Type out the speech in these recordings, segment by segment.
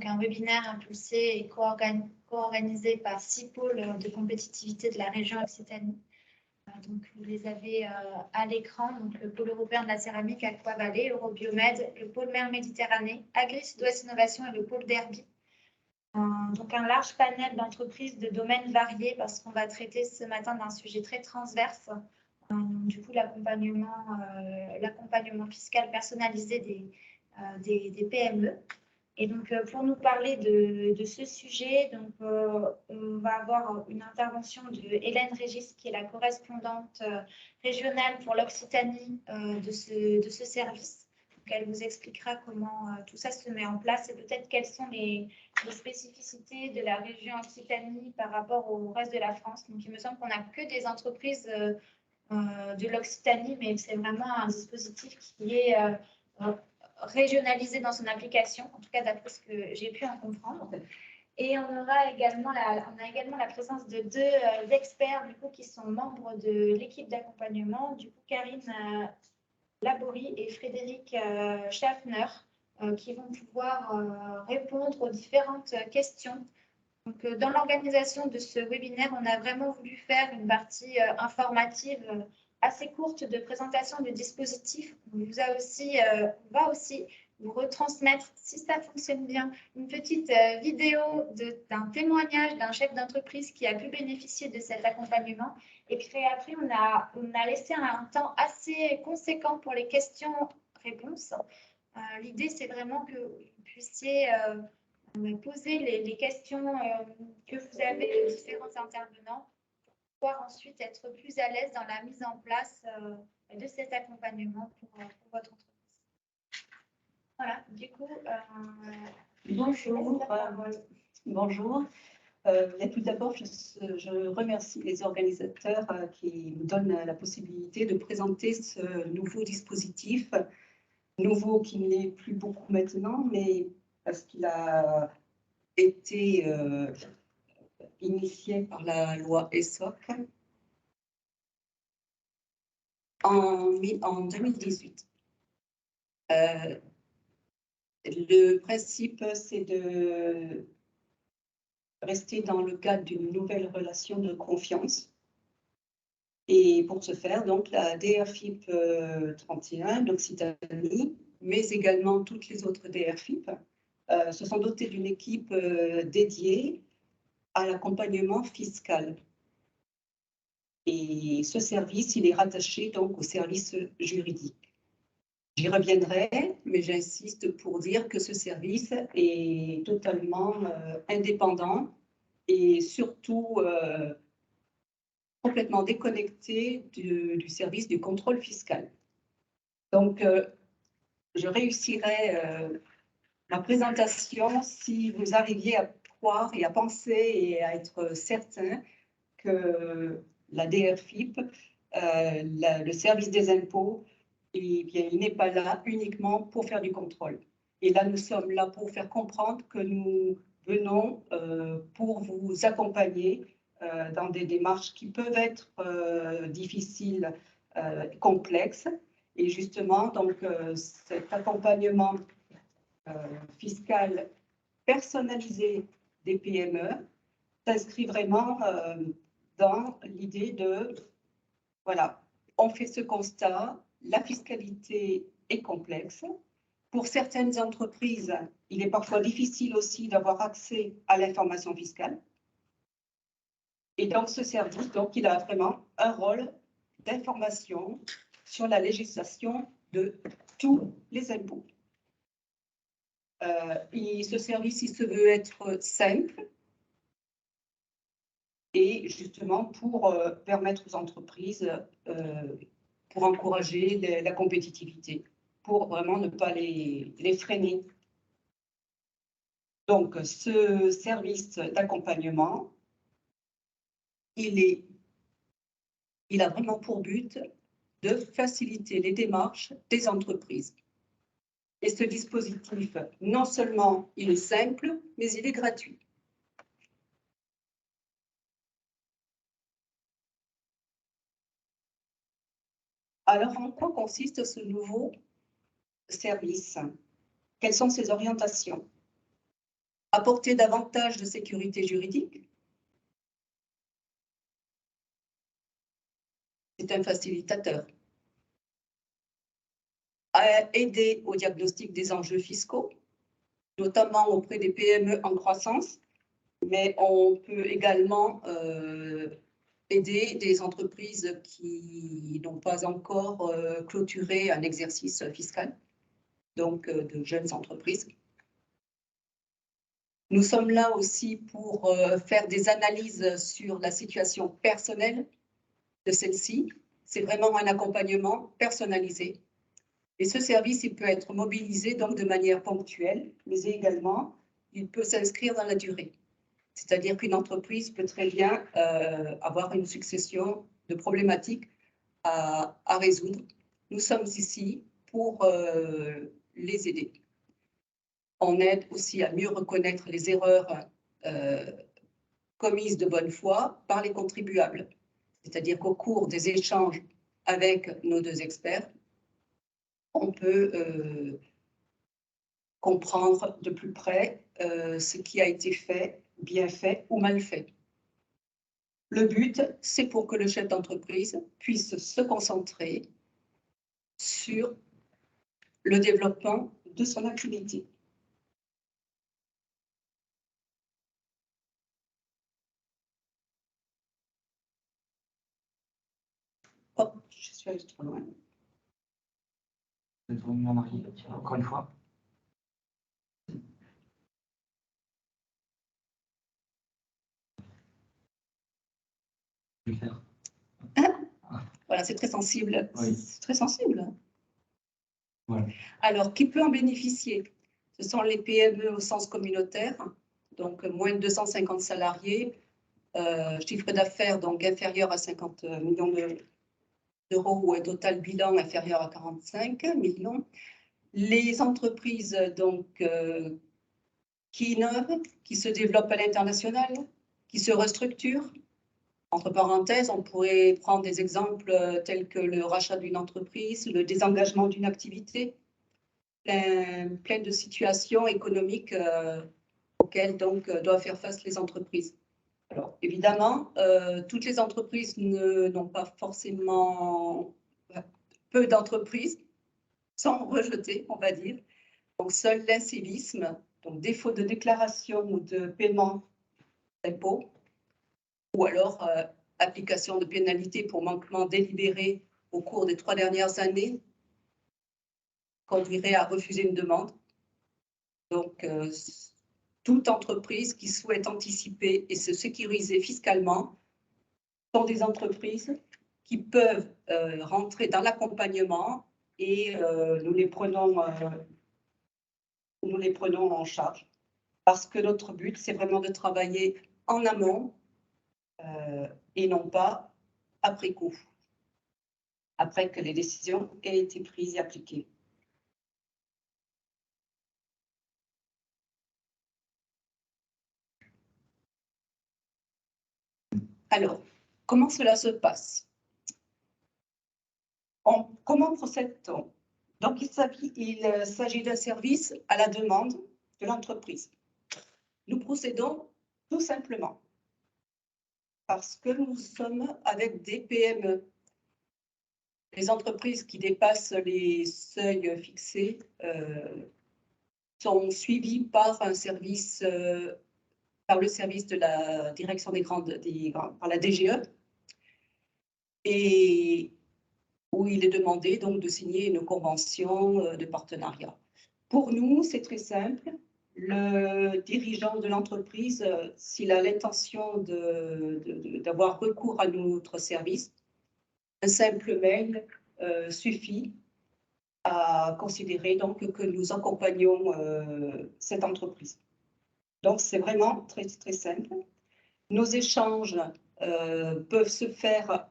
un webinaire impulsé et co-organisé par 6 pôles de compétitivité de la région Occitanie. Donc, vous les avez à l'écran, donc le pôle européen de la céramique, Aqua Valley, Eurobiomed, le pôle mer Méditerranée, Agri Sud-Ouest Innovation et le pôle Derby. Donc, un large panel d'entreprises de domaines variés parce qu'on va traiter ce matin d'un sujet très transverse. Du coup, l'accompagnement fiscal personnalisé des PME. Et donc, pour nous parler de ce sujet, donc, on va avoir une intervention de Hélène Régis, qui est la correspondante régionale pour l'Occitanie de ce service. Donc, elle vous expliquera comment tout ça se met en place et peut-être quelles sont les spécificités de la région Occitanie par rapport au reste de la France. Donc, il me semble qu'on n'a que des entreprises de l'Occitanie, mais c'est vraiment un dispositif qui est régionalisé dans son application, en tout cas d'après ce que j'ai pu en comprendre. Et on a également la présence de 2 experts du coup, qui sont membres de l'équipe d'accompagnement, du coup Karine Laborie et Frédéric Schaffner, qui vont pouvoir répondre aux différentes questions. Donc, dans l'organisation de ce webinaire, on a vraiment voulu faire une partie informative assez courte de présentation du dispositif. On va aussi vous retransmettre, si ça fonctionne bien, une petite vidéo d'un témoignage d'un chef d'entreprise qui a pu bénéficier de cet accompagnement. Et puis après, on a laissé un temps assez conséquent pour les questions-réponses. L'idée, c'est vraiment que vous puissiez poser les questions que vous avez aux différents intervenants, pour pouvoir ensuite être plus à l'aise dans la mise en place de cet accompagnement pour votre entreprise. Voilà, du coup, bonjour. Bonjour. Tout d'abord, je remercie les organisateurs qui nous donnent la possibilité de présenter ce nouveau dispositif, nouveau qui n'est plus beaucoup maintenant, mais parce qu'il a été initié par la loi ESSOC en 2018. Le principe, c'est de rester dans le cadre d'une nouvelle relation de confiance. Et pour ce faire, donc, la DRFIP 31 d'Occitanie, mais également toutes les autres DRFIP, se sont dotées d'une équipe dédiée à l'accompagnement fiscal. Et ce service, il est rattaché donc au service juridique. J'y reviendrai, mais j'insiste pour dire que ce service est totalement indépendant et surtout complètement déconnecté du service du contrôle fiscal. Donc, je réussirai ma présentation si vous arriviez à croire et à penser et à être certain que la DRFIP, le service des impôts, eh bien, il n'est pas là uniquement pour faire du contrôle. Et là, nous sommes là pour faire comprendre que nous venons pour vous accompagner dans des démarches qui peuvent être difficiles, complexes. Et justement, donc, cet accompagnement fiscal personnalisé des PME s'inscrit vraiment dans l'idée de, voilà, on fait ce constat, la fiscalité est complexe. Pour certaines entreprises, il est parfois difficile aussi d'avoir accès à l'information fiscale. Et donc, ce service, donc, il a vraiment un rôle d'information sur la législation de tous les impôts. Et ce service, il se veut être simple et justement pour permettre aux entreprises, pour encourager la compétitivité, pour vraiment ne pas les freiner. Donc, ce service d'accompagnement, il a vraiment pour but de faciliter les démarches des entreprises. Et ce dispositif, non seulement il est simple, mais il est gratuit. Alors, en quoi consiste ce nouveau service? Quelles sont ses orientations? apporter davantage de sécurité juridique. C'est un facilitateur. Aider au diagnostic des enjeux fiscaux, notamment auprès des PME en croissance, mais on peut également aider des entreprises qui n'ont pas encore clôturé un exercice fiscal, donc de jeunes entreprises. Nous sommes là aussi pour faire des analyses sur la situation personnelle de celle-ci. C'est vraiment un accompagnement personnalisé. Et ce service, il peut être mobilisé donc de manière ponctuelle, mais également, il peut s'inscrire dans la durée. C'est-à-dire qu'une entreprise peut très bien avoir une succession de problématiques à résoudre. Nous sommes ici pour les aider. On aide aussi à mieux reconnaître les erreurs commises de bonne foi par les contribuables. C'est-à-dire qu'au cours des échanges avec nos deux experts, on peut comprendre de plus près ce qui a été fait, bien fait ou mal fait. Le but, c'est pour que le chef d'entreprise puisse se concentrer sur le développement de son activité. Oh, je suis allée trop loin. Vous êtes revenu en arrière, encore une fois. Je vais faire. Voilà, c'est très sensible. Oui. C'est très sensible. Voilà. Alors, qui peut en bénéficier? Ce sont les PME au sens communautaire, donc moins de 250 salariés, chiffre d'affaires donc inférieur à 50 millions d'euros ou un total bilan inférieur à 45 millions. Les entreprises donc qui innovent, qui se développent à l'international, qui se restructurent. Entre parenthèses, on pourrait prendre des exemples tels que le rachat d'une entreprise, le désengagement d'une activité, plein de situations économiques auxquelles donc doivent faire face les entreprises. Alors évidemment, toutes les entreprises n'ont pas forcément, peu d'entreprises sont rejetées, on va dire. Donc seul l'incivisme, donc défaut de déclaration ou de paiement d'impôts, ou alors application de pénalités pour manquement délibéré au cours des 3 dernières années, conduirait à refuser une demande. Donc, toute entreprise qui souhaite anticiper et se sécuriser fiscalement sont des entreprises qui peuvent rentrer dans l'accompagnement et nous les prenons en charge. Parce que notre but, c'est vraiment de travailler en amont et non pas après coup, après que les décisions aient été prises et appliquées. Alors, comment cela se passe? Comment procède-t-on? Donc, il s'agit d'un service à la demande de l'entreprise. Nous procédons tout simplement parce que nous sommes avec des PME. Les entreprises qui dépassent les seuils fixés sont suivies par un service, par le service de la direction par la DGE, et où il est demandé donc de signer une convention de partenariat. Pour nous, c'est très simple. Le dirigeant de l'entreprise, s'il a l'intention d'avoir recours à notre service, un simple mail suffit à considérer donc que nous accompagnons cette entreprise. Donc, c'est vraiment très, très simple. Nos échanges peuvent se faire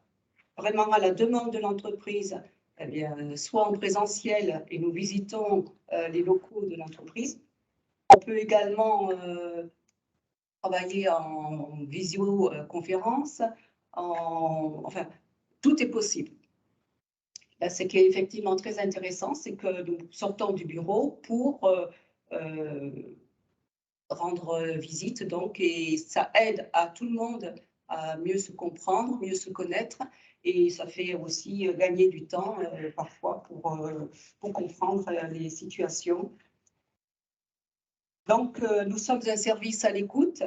vraiment à la demande de l'entreprise, eh bien, soit en présentiel et nous visitons les locaux de l'entreprise. On peut également travailler en visioconférence, enfin, tout est possible. Là, ce qui est effectivement très intéressant, c'est que nous sortons du bureau pour rendre visite, donc, et ça aide à tout le monde à mieux se comprendre, mieux se connaître, et ça fait aussi gagner du temps parfois pour comprendre les situations. Donc, nous sommes un service à l'écoute,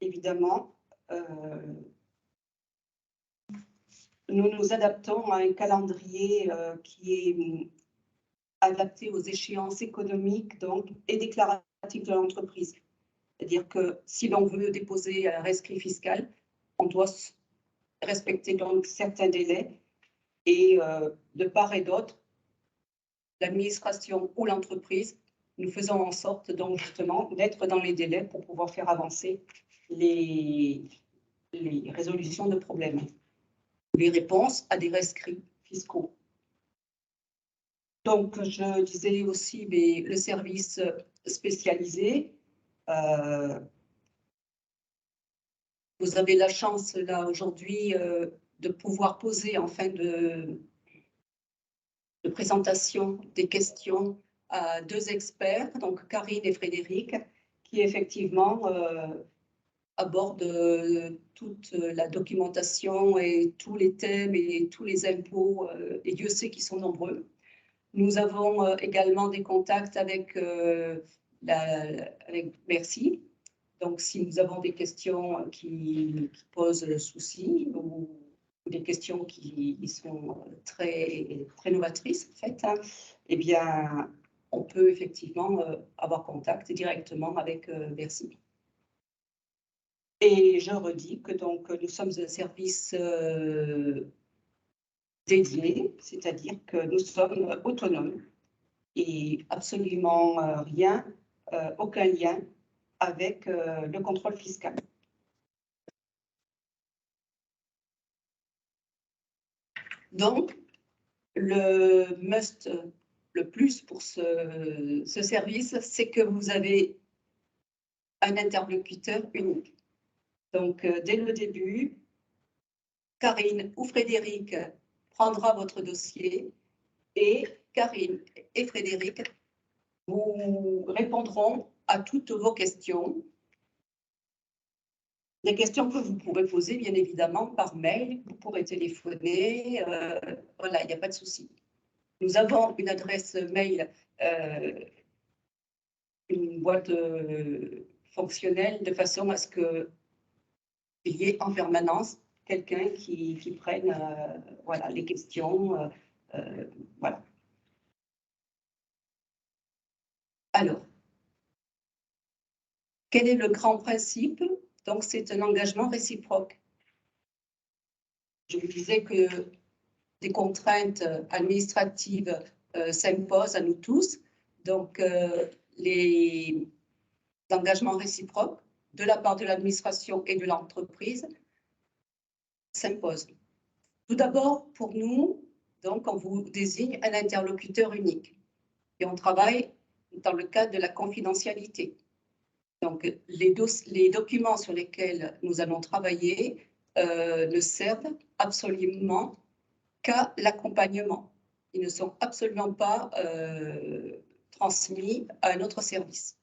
évidemment. Nous nous adaptons à un calendrier qui est adapté aux échéances économiques donc, et déclaratives de l'entreprise. C'est-à-dire que si l'on veut déposer un rescrit fiscal, on doit respecter donc certains délais et de part et d'autre, l'administration ou l'entreprise, nous faisons en sorte donc justement d'être dans les délais pour pouvoir faire avancer les résolutions de problèmes, les réponses à des rescrits fiscaux. Donc, je disais aussi le service spécialisé. Vous avez la chance, là, aujourd'hui, de pouvoir poser en fin de présentation des questions à deux experts, donc Karine et Frédéric, qui effectivement abordent toute la documentation et tous les thèmes et tous les impôts, et Dieu sait qu'ils sont nombreux. Nous avons également des contacts avec, avec Bercy. Donc, si nous avons des questions qui posent souci ou des questions qui sont très, très novatrices, en fait, hein, eh bien, on peut effectivement avoir contact directement avec Bercy. Et je redis que donc, nous sommes un service dédié, c'est-à-dire que nous sommes autonomes et absolument rien, aucun lien avec le contrôle fiscal. Donc, le must, le plus pour ce service, c'est que vous avez un interlocuteur unique. Donc, dès le début, Karine ou Frédéric prendra votre dossier et Karine et Frédéric vous répondront à toutes vos questions. Des questions que vous pourrez poser, bien évidemment, par mail, vous pourrez téléphoner, voilà, il n'y a pas de souci. Nous avons une adresse mail, une boîte fonctionnelle, de façon à ce qu'il y ait en permanence quelqu'un qui prenne voilà, les questions. Voilà. Alors, quel est le grand principe? Donc, c'est un engagement réciproque. Je vous disais que des contraintes administratives s'imposent à nous tous. Donc, les engagements réciproques de la part de l'administration et de l'entreprise s'imposent. Tout d'abord, pour nous, donc, on vous désigne un interlocuteur unique et on travaille dans le cadre de la confidentialité. Donc, les documents sur lesquels nous allons travailler ne servent absolument qu'à l'accompagnement. Ils ne sont absolument pas transmis à un autre service.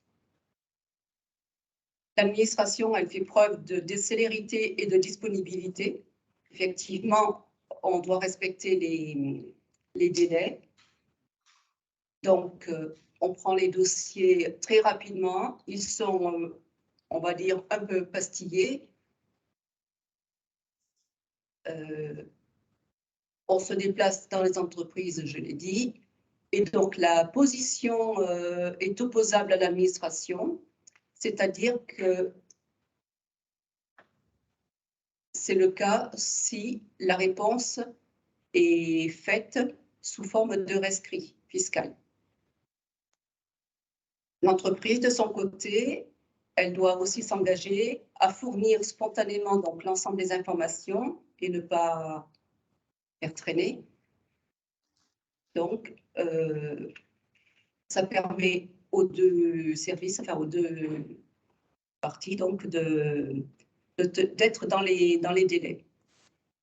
L'administration, elle fait preuve de célérité et de disponibilité. Effectivement, on doit respecter les délais. Donc, on prend les dossiers très rapidement. Ils sont, on va dire, un peu pastillés. On se déplace dans les entreprises, je l'ai dit. Et donc, la position est opposable à l'administration, c'est-à-dire que c'est le cas si la réponse est faite sous forme de rescrit fiscal. L'entreprise, de son côté, elle doit aussi s'engager à fournir spontanément donc l'ensemble des informations et ne pas faire traîner. Donc, ça permet aux deux services, enfin aux deux parties, donc d'être dans les délais.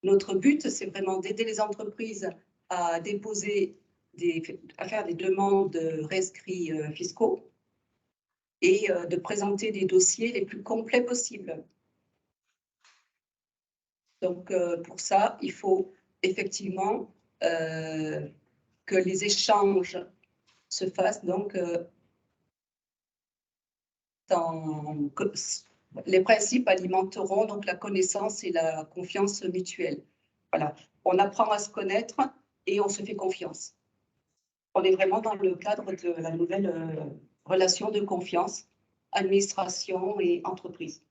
Notre but, c'est vraiment d'aider les entreprises à déposer, à faire des demandes de rescrits fiscaux et de présenter des dossiers les plus complets possibles. Donc, pour ça, il faut effectivement que les échanges se fassent donc les principes alimenteront donc la connaissance et la confiance mutuelle. Voilà, on apprend à se connaître et on se fait confiance. On est vraiment dans le cadre de la nouvelle relation de confiance, administration et entreprise.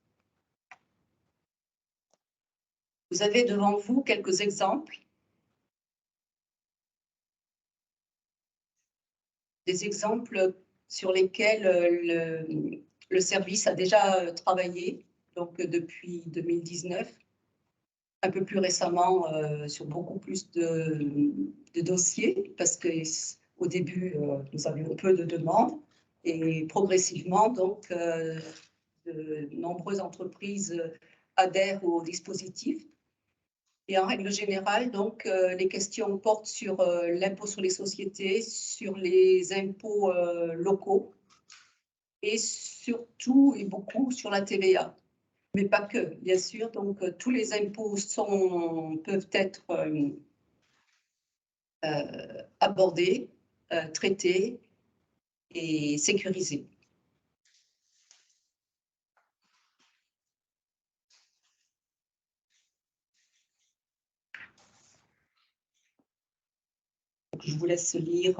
Vous avez devant vous quelques exemples. Des exemples sur lesquels le service a déjà travaillé, donc depuis 2019, un peu plus récemment sur beaucoup plus de dossiers, parce qu'au début, nous avions peu de demandes, et progressivement, donc, de nombreuses entreprises adhèrent au dispositif. Et en règle générale, donc, les questions portent sur l'impôt sur les sociétés, sur les impôts locaux et surtout et beaucoup sur la TVA. Mais pas que, bien sûr. Donc, tous les impôts peuvent être abordés, traités et sécurisés. Donc, je vous laisse lire.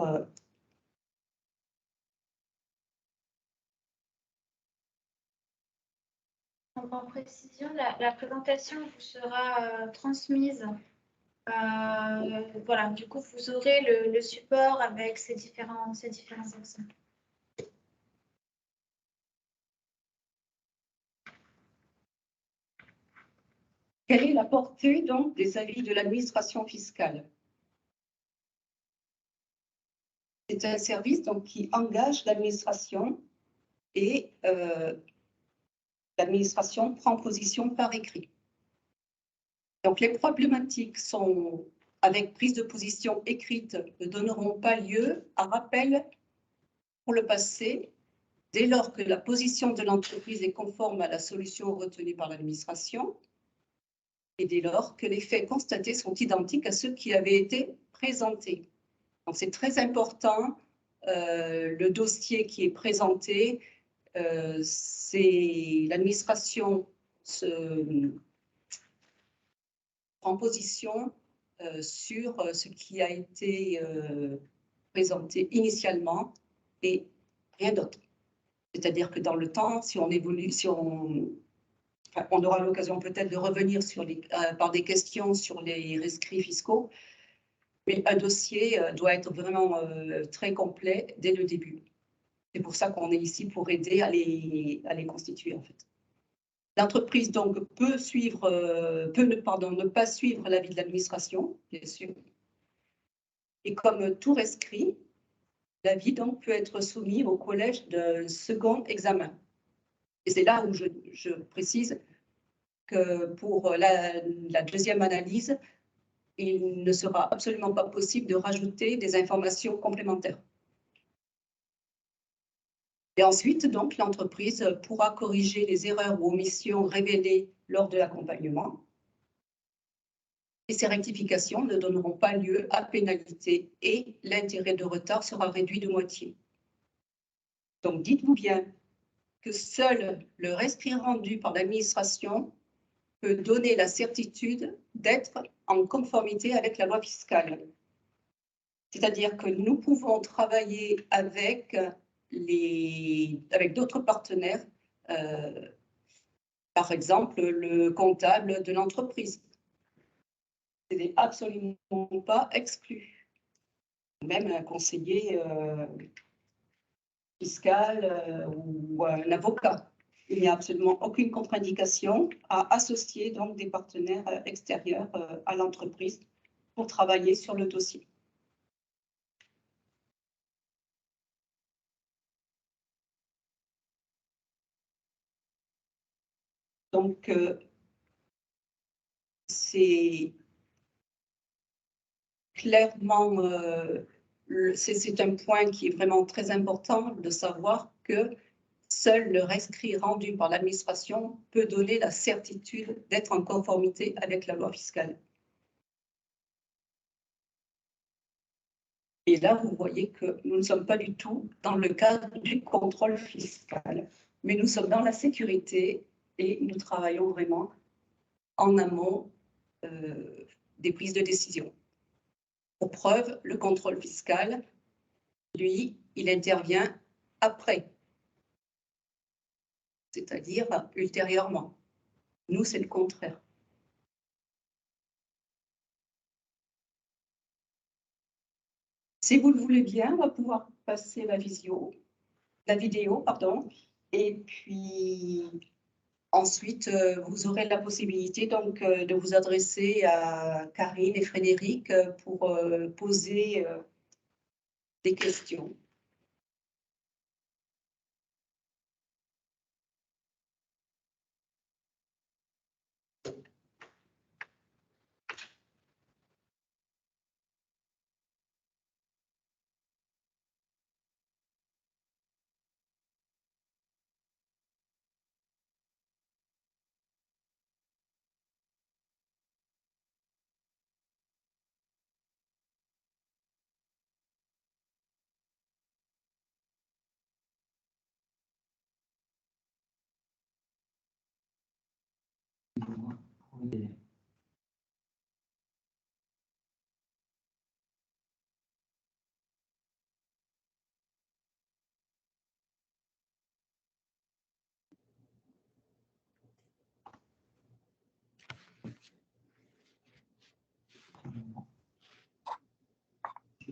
En précision, la présentation vous sera transmise. Voilà, du coup, vous aurez le support avec ces différents exemples. Quelle est la portée donc des avis de l'administration fiscale? C'est un service donc, qui engage l'administration et l'administration prend position par écrit. Donc, les problématiques sont, avec prise de position écrite, ne donneront pas lieu à rappel pour le passé, dès lors que la position de l'entreprise est conforme à la solution retenue par l'administration et dès lors que les faits constatés sont identiques à ceux qui avaient été présentés. Donc, c'est très important, le dossier qui est présenté, c'est l'administration prend position sur ce qui a été présenté initialement et rien d'autre. C'est-à-dire que dans le temps, si on évolue, on aura l'occasion peut-être de revenir sur par des questions sur les rescrits fiscaux, mais un dossier doit être vraiment très complet dès le début. C'est pour ça qu'on est ici pour aider à les constituer en fait. L'entreprise donc peut ne pas suivre l'avis de l'administration, bien sûr. Et comme tout rescrit, l'avis donc peut être soumis au collège d'un second examen. Et c'est là où je précise que pour la deuxième analyse, il ne sera absolument pas possible de rajouter des informations complémentaires. Et ensuite, donc, l'entreprise pourra corriger les erreurs ou omissions révélées lors de l'accompagnement. Et ces rectifications ne donneront pas lieu à pénalité et l'intérêt de retard sera réduit de moitié. Donc, dites-vous bien que seul le rescrit rendu par l'administration peut donner la certitude d'être en conformité avec la loi fiscale. C'est-à-dire que nous pouvons travailler avec d'autres partenaires, par exemple le comptable de l'entreprise. Ce n'est absolument pas exclu. Même un conseiller fiscal ou un avocat. Il n'y a absolument aucune contre-indication à associer donc des partenaires extérieurs à l'entreprise pour travailler sur le dossier. Donc, c'est clairement, c'est un point qui est vraiment très important de savoir que Seul le rescrit rendu par l'administration peut donner la certitude d'être en conformité avec la loi fiscale. Et là, vous voyez que nous ne sommes pas du tout dans le cadre du contrôle fiscal, mais nous sommes dans la sécurité et nous travaillons vraiment en amont des prises de décision. Pour preuve, le contrôle fiscal, lui, il intervient après, c'est-à-dire ultérieurement. Nous, c'est le contraire. Si vous le voulez bien, on va pouvoir passer la vidéo, pardon, et puis ensuite, vous aurez la possibilité donc de vous adresser à Karine et Frédéric pour poser des questions.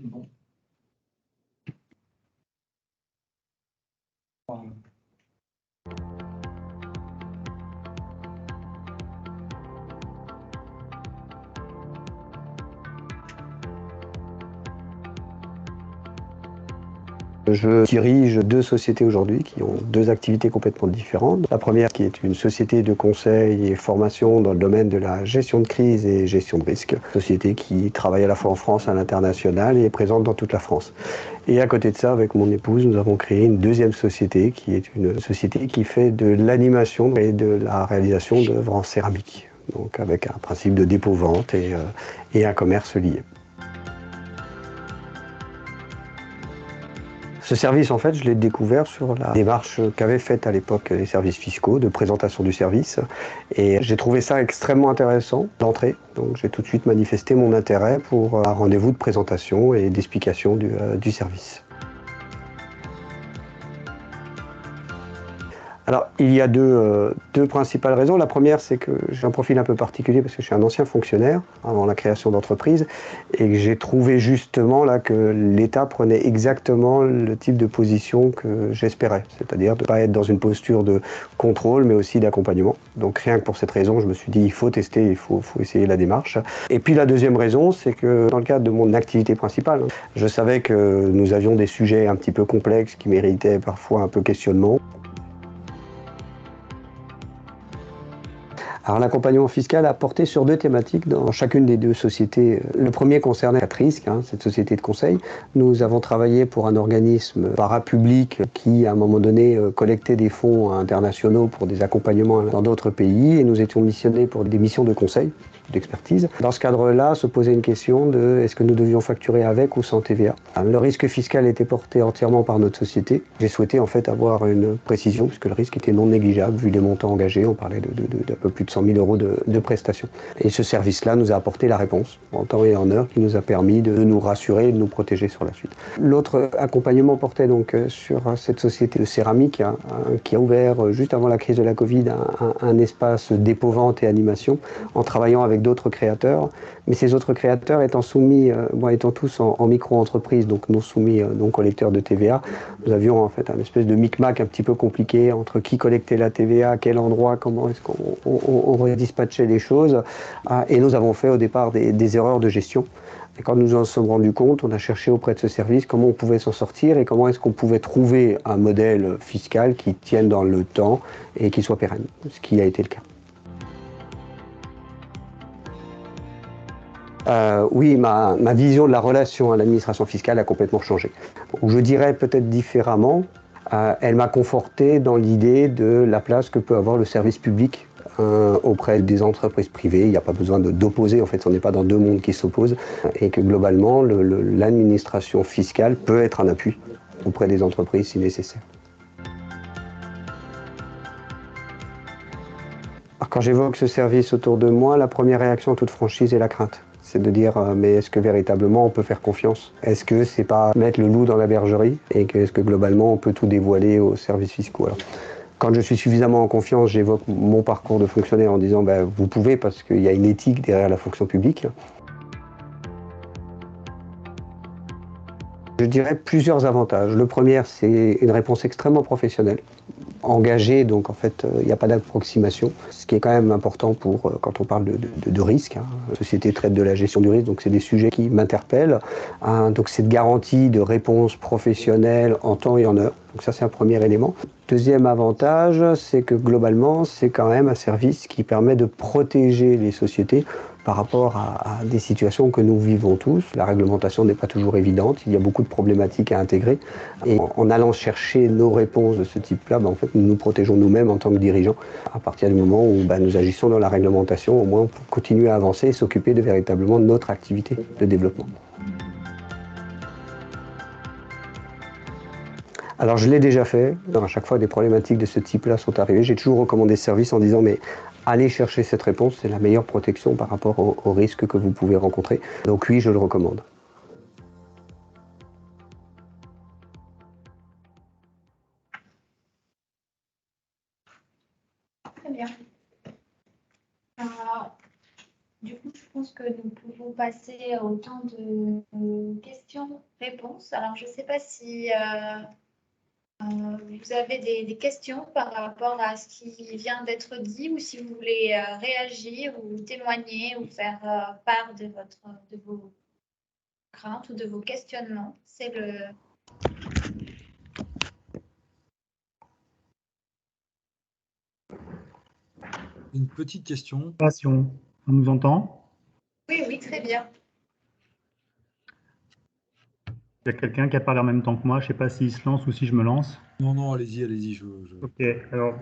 Bon. Voilà. Je dirige deux sociétés aujourd'hui qui ont deux activités complètement différentes. La première qui est une société de conseil et formation dans le domaine de la gestion de crise et gestion de risque. Société qui travaille à la fois en France et à l'international et est présente dans toute la France. Et à côté de ça, avec mon épouse, nous avons créé une deuxième société qui est une société qui fait de l'animation et de la réalisation d'œuvres en céramique. Donc avec un principe de dépôt-vente et un commerce lié. Ce service, en fait, je l'ai découvert sur la démarche qu'avaient faite à l'époque les services fiscaux de présentation du service. Et j'ai trouvé ça extrêmement intéressant d'entrée. Donc j'ai tout de suite manifesté mon intérêt pour un rendez-vous de présentation et d'explication du service. Alors, il y a deux principales raisons. La première, c'est que j'ai un profil un peu particulier parce que je suis un ancien fonctionnaire avant la création d'entreprise et que j'ai trouvé justement là que l'État prenait exactement le type de position que j'espérais, c'est-à-dire de ne pas être dans une posture de contrôle mais aussi d'accompagnement. Donc rien que pour cette raison, je me suis dit il faut tester, il faut essayer la démarche. Et puis la deuxième raison, c'est que dans le cadre de mon activité principale, je savais que nous avions des sujets un petit peu complexes qui méritaient parfois un peu questionnement. Alors l'accompagnement fiscal a porté sur deux thématiques dans chacune des deux sociétés. Le premier concernait Atrisc, cette société de conseil. Nous avons travaillé pour un organisme parapublic qui, à un moment donné, collectait des fonds internationaux pour des accompagnements dans d'autres pays et nous étions missionnés pour des missions de conseil, d'expertise. Dans ce cadre-là, se posait une question de est-ce que nous devions facturer avec ou sans TVA. Le risque fiscal était porté entièrement par notre société. J'ai souhaité en fait avoir une précision puisque le risque était non négligeable vu les montants engagés. On parlait d'un peu plus de 100 000 € de prestations. Et ce service-là nous a apporté la réponse en temps et en heure qui nous a permis de nous rassurer et de nous protéger sur la suite. L'autre accompagnement portait donc sur cette société de céramique qui a ouvert juste avant la crise de la Covid un espace dépôt-vente et animation en travaillant avec d'autres créateurs, mais ces autres créateurs étant soumis, étant tous en micro-entreprise, donc non soumis, non collecteurs de TVA, nous avions en fait un espèce de micmac un petit peu compliqué entre qui collectait la TVA, à quel endroit, comment est-ce qu'on redispatchait les choses, et nous avons fait au départ des erreurs de gestion. Et quand nous en sommes rendus compte, on a cherché auprès de ce service comment on pouvait s'en sortir et comment est-ce qu'on pouvait trouver un modèle fiscal qui tienne dans le temps et qui soit pérenne, ce qui a été le cas. Oui, ma vision de la relation à l'administration fiscale a complètement changé. Ou je dirais peut-être différemment. elle m'a conforté dans l'idée de la place que peut avoir le service public auprès des entreprises privées. Il n'y a pas besoin d'opposer, en fait, on n'est pas dans deux mondes qui s'opposent, et que globalement, l'administration fiscale peut être un appui auprès des entreprises si nécessaire. Alors, quand j'évoque ce service autour de moi, la première réaction en toute franchise est la crainte. C'est de dire, mais est-ce que véritablement on peut faire confiance? Est-ce que c'est pas mettre le loup dans la bergerie? Et est-ce que globalement on peut tout dévoiler aux services fiscaux? Alors, quand je suis suffisamment en confiance, j'évoque mon parcours de fonctionnaire en disant, vous pouvez parce qu'il y a une éthique derrière la fonction publique. Je dirais plusieurs avantages. Le premier, c'est une réponse extrêmement professionnelle, engagée, donc en fait, il n'y a pas d'approximation, ce qui est quand même important pour quand on parle de risque. La société traite de la gestion du risque, donc c'est des sujets qui m'interpellent. Donc cette garantie de réponse professionnelle en temps et en heure, donc ça c'est un premier élément. Deuxième avantage, c'est que globalement, c'est quand même un service qui permet de protéger les sociétés par rapport à des situations que nous vivons tous. La réglementation n'est pas toujours évidente, il y a beaucoup de problématiques à intégrer. Et en allant chercher nos réponses de ce type-là, en fait, nous nous protégeons nous-mêmes en tant que dirigeants. À partir du moment où nous agissons dans la réglementation, au moins on peut continuer à avancer et s'occuper de véritablement notre activité de développement. Alors je l'ai déjà fait, à chaque fois des problématiques de ce type-là sont arrivées, j'ai toujours recommandé ce service en disant mais allez chercher cette réponse, c'est la meilleure protection par rapport aux risques que vous pouvez rencontrer. Donc oui, je le recommande. Très bien. Du coup, je pense que nous pouvons passer au temps de questions-réponses. Alors, je ne sais pas si vous avez des questions par rapport à ce qui vient d'être dit ou si vous voulez réagir ou témoigner ou faire part de vos craintes ou de vos questionnements. C'est le... Une petite question. Si on nous entend. Oui, oui, très bien. Il y a quelqu'un qui a parlé en même temps que moi. Je ne sais pas s'il se lance ou si je me lance. Non, non, allez-y, allez-y. Ok, alors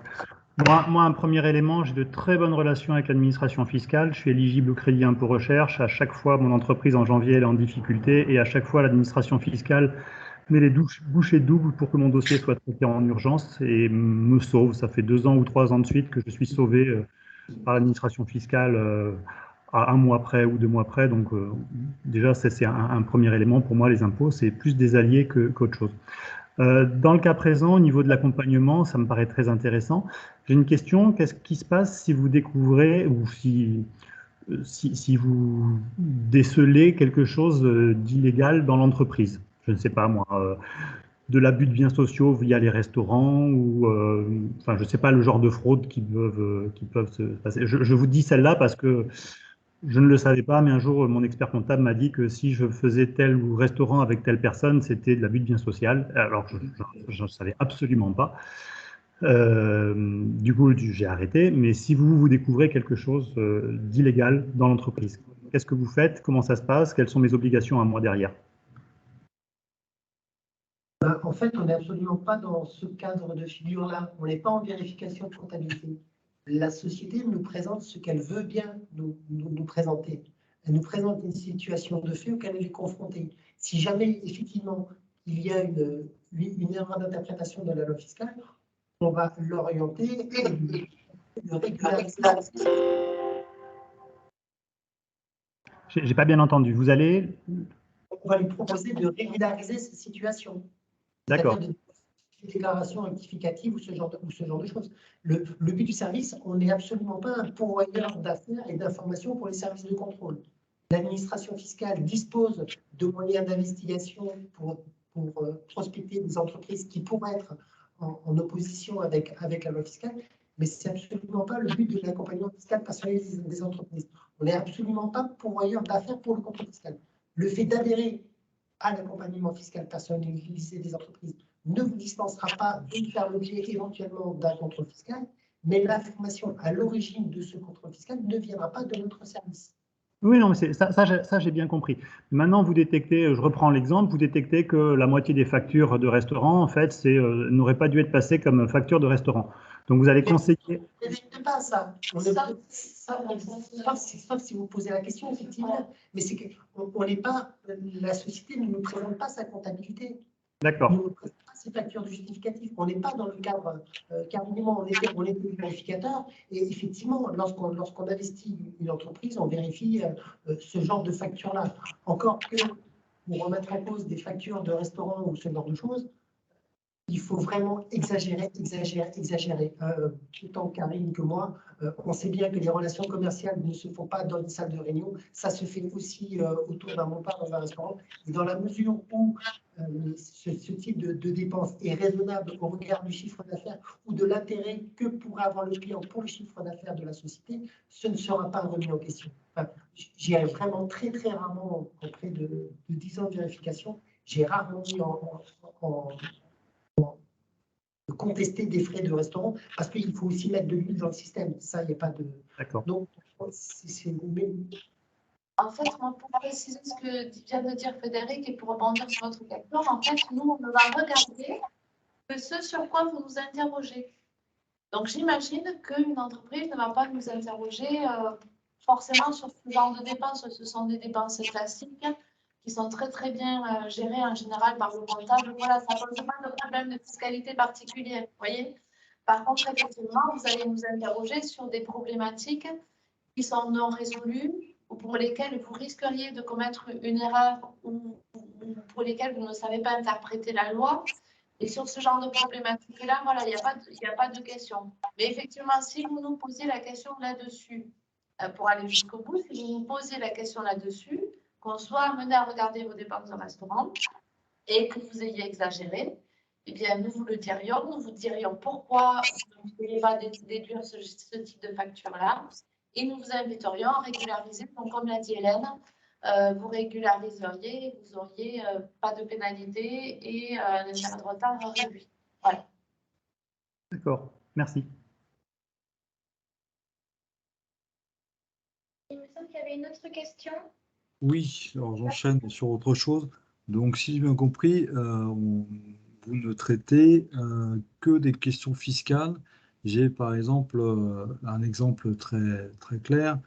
moi, un premier élément, j'ai de très bonnes relations avec l'administration fiscale. Je suis éligible au crédit impôt recherche. À chaque fois, mon entreprise en janvier, elle est en difficulté. Et à chaque fois, l'administration fiscale met les bouchées doubles pour que mon dossier soit traité en urgence et me sauve. Ça fait 2 ans ou 3 ans de suite que je suis sauvé par l'administration fiscale à 1 mois près ou 2 mois près. Donc déjà, c'est un premier élément. Pour moi, les impôts, c'est plus des alliés qu'autre chose. Dans le cas présent, au niveau de l'accompagnement, ça me paraît très intéressant. J'ai une question, qu'est-ce qui se passe si vous découvrez ou si vous décelez quelque chose d'illégal dans l'entreprise? Je ne sais pas moi, de l'abus de biens sociaux via les restaurants ou enfin je ne sais pas le genre de fraude qui peuvent se passer. Je vous dis celle-là parce que je ne le savais pas, mais un jour, mon expert comptable m'a dit que si je faisais tel ou restaurant avec telle personne, c'était de l'abus de bien social. Alors, je ne savais absolument pas. Du coup, j'ai arrêté. Mais si vous découvrez quelque chose d'illégal dans l'entreprise, qu'est-ce que vous faites? Comment ça se passe? Quelles sont mes obligations à moi derrière? En fait, on n'est absolument pas dans ce cadre de figure-là. On n'est pas en vérification de comptabilité. La société nous présente ce qu'elle veut bien nous présenter. Elle nous présente une situation de fait auquel elle est confrontée. Si jamais, effectivement, il y a une erreur d'interprétation de la loi fiscale, on va l'orienter et le régulariser. J'ai pas bien entendu. Vous allez... On va lui proposer de régulariser cette situation. D'accord. Déclaration rectificative ou ce genre de choses. Le but du service, on n'est absolument pas un pourvoyeur d'affaires et d'informations pour les services de contrôle. L'administration fiscale dispose de moyens d'investigation pour prospecter des entreprises qui pourraient être en opposition avec la loi fiscale, mais ce n'est absolument pas le but de l'accompagnement fiscal personnalisé des entreprises. On n'est absolument pas pourvoyeur d'affaires pour le contrôle fiscal. Le fait d'adhérer à l'accompagnement fiscal personnalisé des entreprises ne vous dispensera pas de faire l'objet éventuellement d'un contrôle fiscal, mais l'information à l'origine de ce contrôle fiscal ne viendra pas de notre service. Oui, non, mais ça, j'ai bien compris. Maintenant, vous détectez, je reprends l'exemple, vous détectez que la moitié des factures de restaurant, en fait, n'auraient pas dû être passées comme facture de restaurant. Donc, vous allez conseiller. On n'évite pas ça. Sauf si vous posez la question, effectivement. Mais c'est qu'on n'est pas, la société ne nous présente pas sa comptabilité. D'accord. Nous ne présente pas ses factures de justificatif. On n'est pas dans le cadre, carrément, on est des vérificateurs. Et effectivement, lorsqu'on investit une entreprise, on vérifie ce genre de facture-là. Encore que pour remettre en cause des factures de restaurant ou ce genre de choses, il faut vraiment exagérer. Autant Karine que moi, on sait bien que les relations commerciales ne se font pas dans une salle de réunion, ça se fait aussi autour d'un repas dans un restaurant. Et dans la mesure où ce type de dépense est raisonnable au regard du chiffre d'affaires ou de l'intérêt que pourrait avoir le client pour le chiffre d'affaires de la société, ce ne sera pas remis en question. Enfin, j'ai vraiment très rarement, auprès de 10 ans de vérification, j'ai rarement mis de contester des frais de restaurant parce qu'il faut aussi mettre de l'huile dans le système. Ça, il n'y a pas de. D'accord. Donc, En fait, moi, pour préciser ce que vient de dire Frédéric et pour rebondir sur votre question, en fait, nous, on ne va regarder que ce sur quoi vous nous interrogez. Donc, j'imagine qu'une entreprise ne va pas nous interroger forcément sur ce genre de dépenses. Ce sont des dépenses classiques qui sont très bien gérées en général par le comptable. Voilà, ça ne pose pas de problème de fiscalité particulier, vous voyez. Par contre, effectivement, vous allez nous interroger sur des problématiques qui sont non résolues ou pour lesquelles vous risqueriez de commettre une erreur ou pour lesquelles vous ne savez pas interpréter la loi. Et sur ce genre de problématique-là, voilà, il n'y a pas de question. Mais effectivement, si vous nous posez la question là-dessus, pour aller jusqu'au bout, si vous nous posez la question là-dessus, qu'on soit amené à regarder vos dépenses de restaurant et que vous ayez exagéré, eh bien, nous vous le dirions, nous vous dirions pourquoi vous ne pouvez pas déduire ce type de facture-là et nous vous inviterions à régulariser. Donc, comme l'a dit Hélène, vous régulariseriez, vous n'auriez pas de pénalité et un intérêt de retard réduit. Voilà. D'accord, merci. Il me semble qu'il y avait une autre question. Oui, alors j'enchaîne sur autre chose. Donc, si j'ai bien compris, vous ne traitez que des questions fiscales. J'ai par exemple un exemple très clair.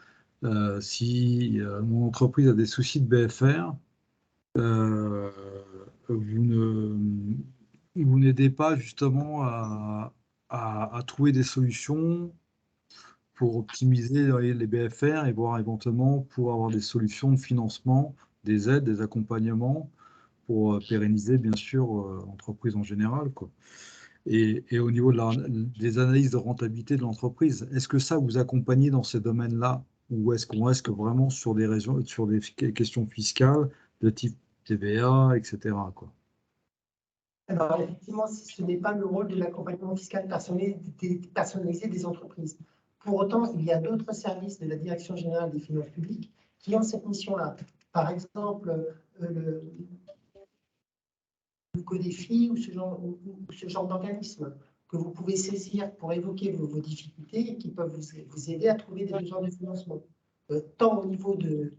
Si mon entreprise a des soucis de BFR, euh, vous n'aidez pas justement à trouver des solutions pour optimiser les BFR et voir éventuellement pour avoir des solutions de financement, des aides, des accompagnements pour pérenniser bien sûr l'entreprise en général, quoi. Et au niveau des analyses de rentabilité de l'entreprise, est-ce que ça vous accompagnez dans ces domaines-là ou est-ce qu'on reste vraiment sur sur des questions fiscales de type TVA, etc., quoi? alors, effectivement, ce n'est pas le rôle de l'accompagnement fiscal personnalisé des entreprises. Pour autant, il y a d'autres services de la Direction générale des finances publiques qui ont cette mission-là. Par exemple, le Codefis ou ce genre d'organisme que vous pouvez saisir pour évoquer vos difficultés et qui peuvent vous aider à trouver des besoins de financement, tant au niveau de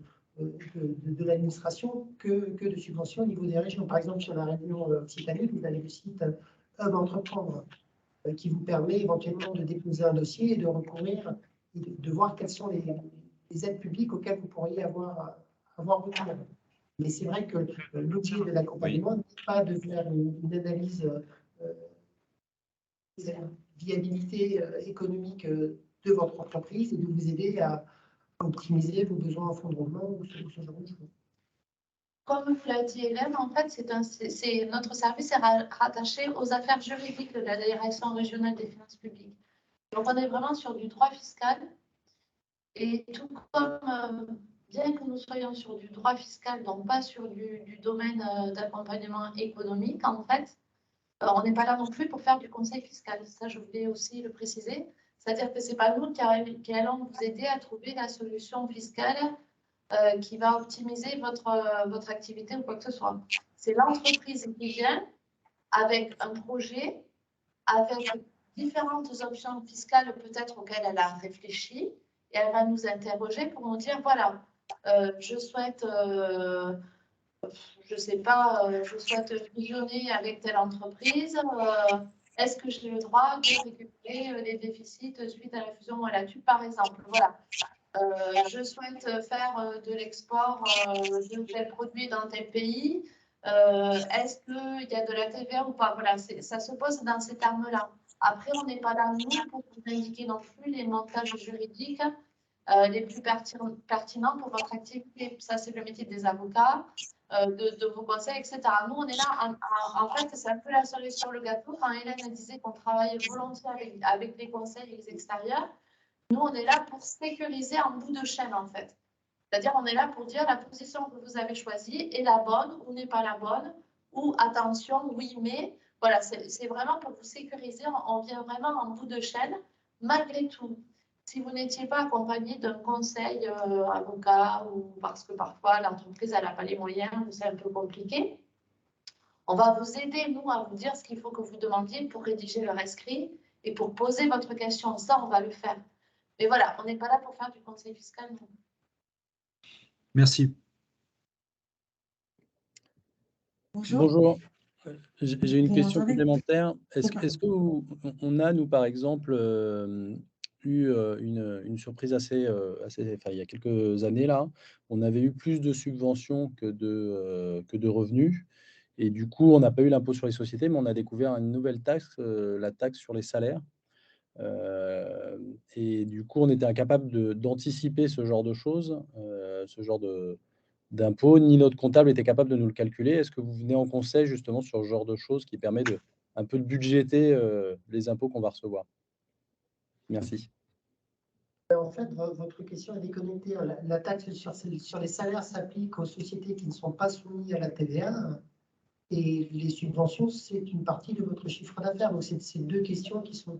l'administration que de subventions au niveau des régions. Par exemple, sur la région Occitanie, vous avez le site Hub Entreprendre qui vous permet éventuellement de déposer un dossier et de recourir, de voir quelles sont les aides publiques auxquelles vous pourriez avoir recours. Mais c'est vrai que l'objet de l'accompagnement n'est pas de faire une analyse viabilité économique de votre entreprise et de vous aider à optimiser vos besoins en fonds de roulement ou ce genre de choses. Comme vous l'a dit Hélène, en fait, notre service est rattaché aux affaires juridiques de la Direction régionale des finances publiques. Donc, on est vraiment sur du droit fiscal. Et tout comme, bien que nous soyons sur du droit fiscal, donc pas sur du domaine d'accompagnement économique, en fait, on n'est pas là non plus pour faire du conseil fiscal. Ça, je voulais aussi le préciser. C'est-à-dire que ce n'est pas nous qui allons vous aider à trouver la solution fiscale qui va optimiser votre activité ou quoi que ce soit. C'est l'entreprise qui vient avec un projet, avec différentes options fiscales peut-être auxquelles elle a réfléchi, et elle va nous interroger pour nous dire, voilà, je souhaite, je sais pas, je souhaite fusionner avec telle entreprise. Est-ce que j'ai le droit de récupérer les déficits suite à la fusion ou à la tube, par exemple? Voilà. Je souhaite faire de l'export de tel produit dans tel pays. Est-ce qu'il y a de la TVA ou pas? Voilà, ça se pose dans ces termes-là. Après, on n'est pas là, nous, pour vous indiquer non plus les montages juridiques les plus pertinents pour votre activité. Ça, c'est le métier des avocats, de vos conseils, etc. Nous, on est là, en fait, c'est un peu la cerise sur le gâteau. Quand Hélène disait qu'on travaille volontiers avec les conseils et les extérieurs, nous, on est là pour sécuriser en bout de chaîne, en fait. C'est-à-dire, on est là pour dire la position que vous avez choisie est la bonne ou n'est pas la bonne, ou attention, oui, mais. Voilà, c'est vraiment pour vous sécuriser. On vient vraiment en bout de chaîne, malgré tout. Si vous n'étiez pas accompagné d'un conseil avocat, ou parce que parfois l'entreprise n'a pas les moyens, ou c'est un peu compliqué, on va vous aider, nous, à vous dire ce qu'il faut que vous demandiez pour rédiger le rescrit et pour poser votre question. Ça, on va le faire. Mais voilà, on n'est pas là pour faire du conseil fiscal. Non. Merci. Bonjour. J'ai une question complémentaire. Est-ce qu'on a, nous, par exemple, eu une surprise assez, il y a quelques années, là, on avait eu plus de subventions que de revenus. Et du coup, on n'a pas eu l'impôt sur les sociétés, mais on a découvert une nouvelle taxe, la taxe sur les salaires. Et du coup, on était incapable d'anticiper ce genre de choses, ce genre d'impôts, ni notre comptable était capable de nous le calculer. Est-ce que vous venez en conseil justement sur ce genre de choses qui permet un peu de budgéter les impôts qu'on va recevoir? Merci. En fait, votre question est déconnectée. La taxe sur les salaires s'applique aux sociétés qui ne sont pas soumises à la TVA. Et les subventions, c'est une partie de votre chiffre d'affaires. Donc, c'est deux questions qui sont...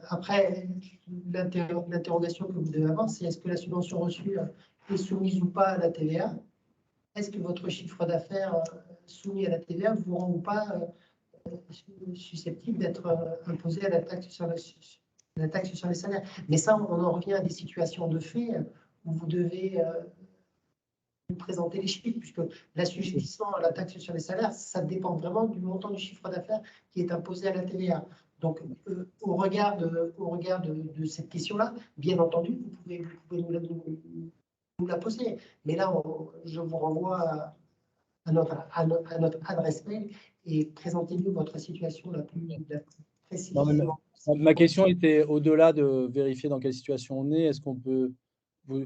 après, l'interrogation que vous devez avoir, c'est est-ce que la subvention reçue est soumise ou pas à la TVA? Est-ce que votre chiffre d'affaires soumis à la TVA vous rend ou pas susceptible d'être imposé à la taxe sur les salaires? Mais ça, on en revient à des situations de fait où vous devez... vous présenter les chiffres, puisque l'assujettissement à la taxe sur les salaires, ça dépend vraiment du montant du chiffre d'affaires qui est imposé à la TVA. Donc, au regard de cette question-là, bien entendu, vous pouvez nous la poser. Mais là, je vous renvoie à notre adresse mail et présentez-nous votre situation la plus précise. Ma question était au-delà de vérifier dans quelle situation on est. Est-ce qu'on peut...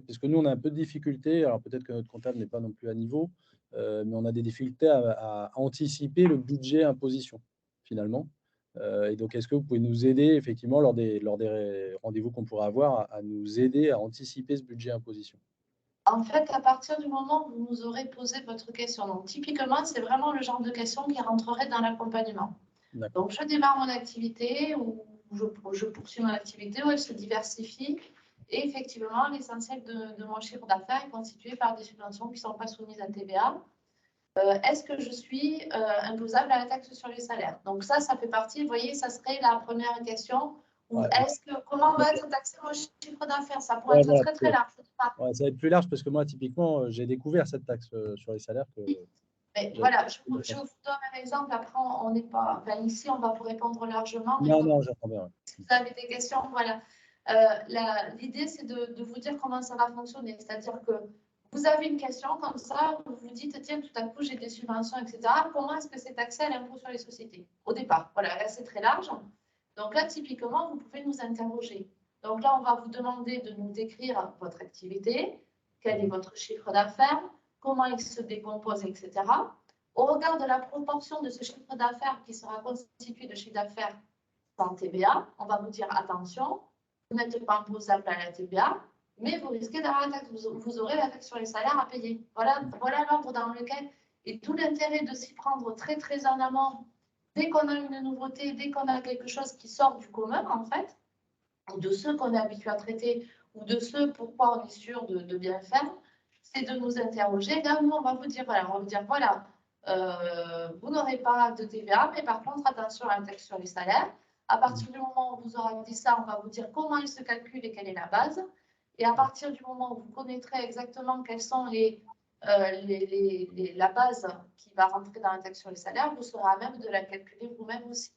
Parce que nous, on a un peu de difficultés. Alors, peut-être que notre comptable n'est pas non plus à niveau, mais on a des difficultés à anticiper le budget imposition, finalement. Et donc, est-ce que vous pouvez nous aider, effectivement, lors des rendez-vous qu'on pourra avoir, à nous aider à anticiper ce budget imposition? En fait, à partir du moment où vous nous aurez posé votre question, donc typiquement, c'est vraiment le genre de question qui rentrerait dans l'accompagnement. Donc, je démarre mon activité ou je poursuis mon activité où elle se diversifie. Et effectivement, l'essentiel de mon chiffre d'affaires est constitué par des subventions qui ne sont pas soumises à TVA. Est-ce que je suis imposable à la taxe sur les salaires? Donc ça fait partie, vous voyez, ça serait la première question. Ou comment va être taxé mon chiffre d'affaires? Ça pourrait être très, très large. Ouais, ça va être plus large parce que moi, typiquement, j'ai découvert cette taxe sur les salaires. Mais voilà, je vous donne un exemple. Après, on n'est pas. Enfin, ici, on va vous répondre largement. Non, j'entends bien. Si vous avez des questions, voilà. L'idée, c'est de vous dire comment ça va fonctionner. C'est-à-dire que vous avez une question comme ça, vous vous dites, tiens, tout à coup, j'ai des subventions, etc. Comment est-ce que c'est taxé à l'impôt sur les sociétés? Au départ, voilà, là, c'est très large. Donc là, typiquement, vous pouvez nous interroger. Donc là, on va vous demander de nous décrire votre activité, quel est votre chiffre d'affaires, comment il se décompose, etc. Au regard de la proportion de ce chiffre d'affaires qui sera constitué de chiffre d'affaires sans TVA, on va vous dire, attention, vous n'êtes pas imposable à la TVA, mais vous risquez d'avoir la taxe, vous aurez la taxe sur les salaires à payer. Voilà l'ordre dans lequel, et tout l'intérêt de s'y prendre très, très en amont, dès qu'on a une nouveauté, dès qu'on a quelque chose qui sort du commun, en fait, ou de ceux qu'on est habitué à traiter, ou de ceux pourquoi on est sûr de bien faire, c'est de nous interroger. Là, nous, on va vous dire, voilà, vous n'aurez pas de TVA, mais par contre, attention à la taxe sur les salaires. À partir du moment où on vous aura dit ça, on va vous dire comment il se calcule et quelle est la base. Et à partir du moment où vous connaîtrez exactement quelles sont la base qui va rentrer dans la taxe sur les salaires, vous serez à même de la calculer vous-même aussi.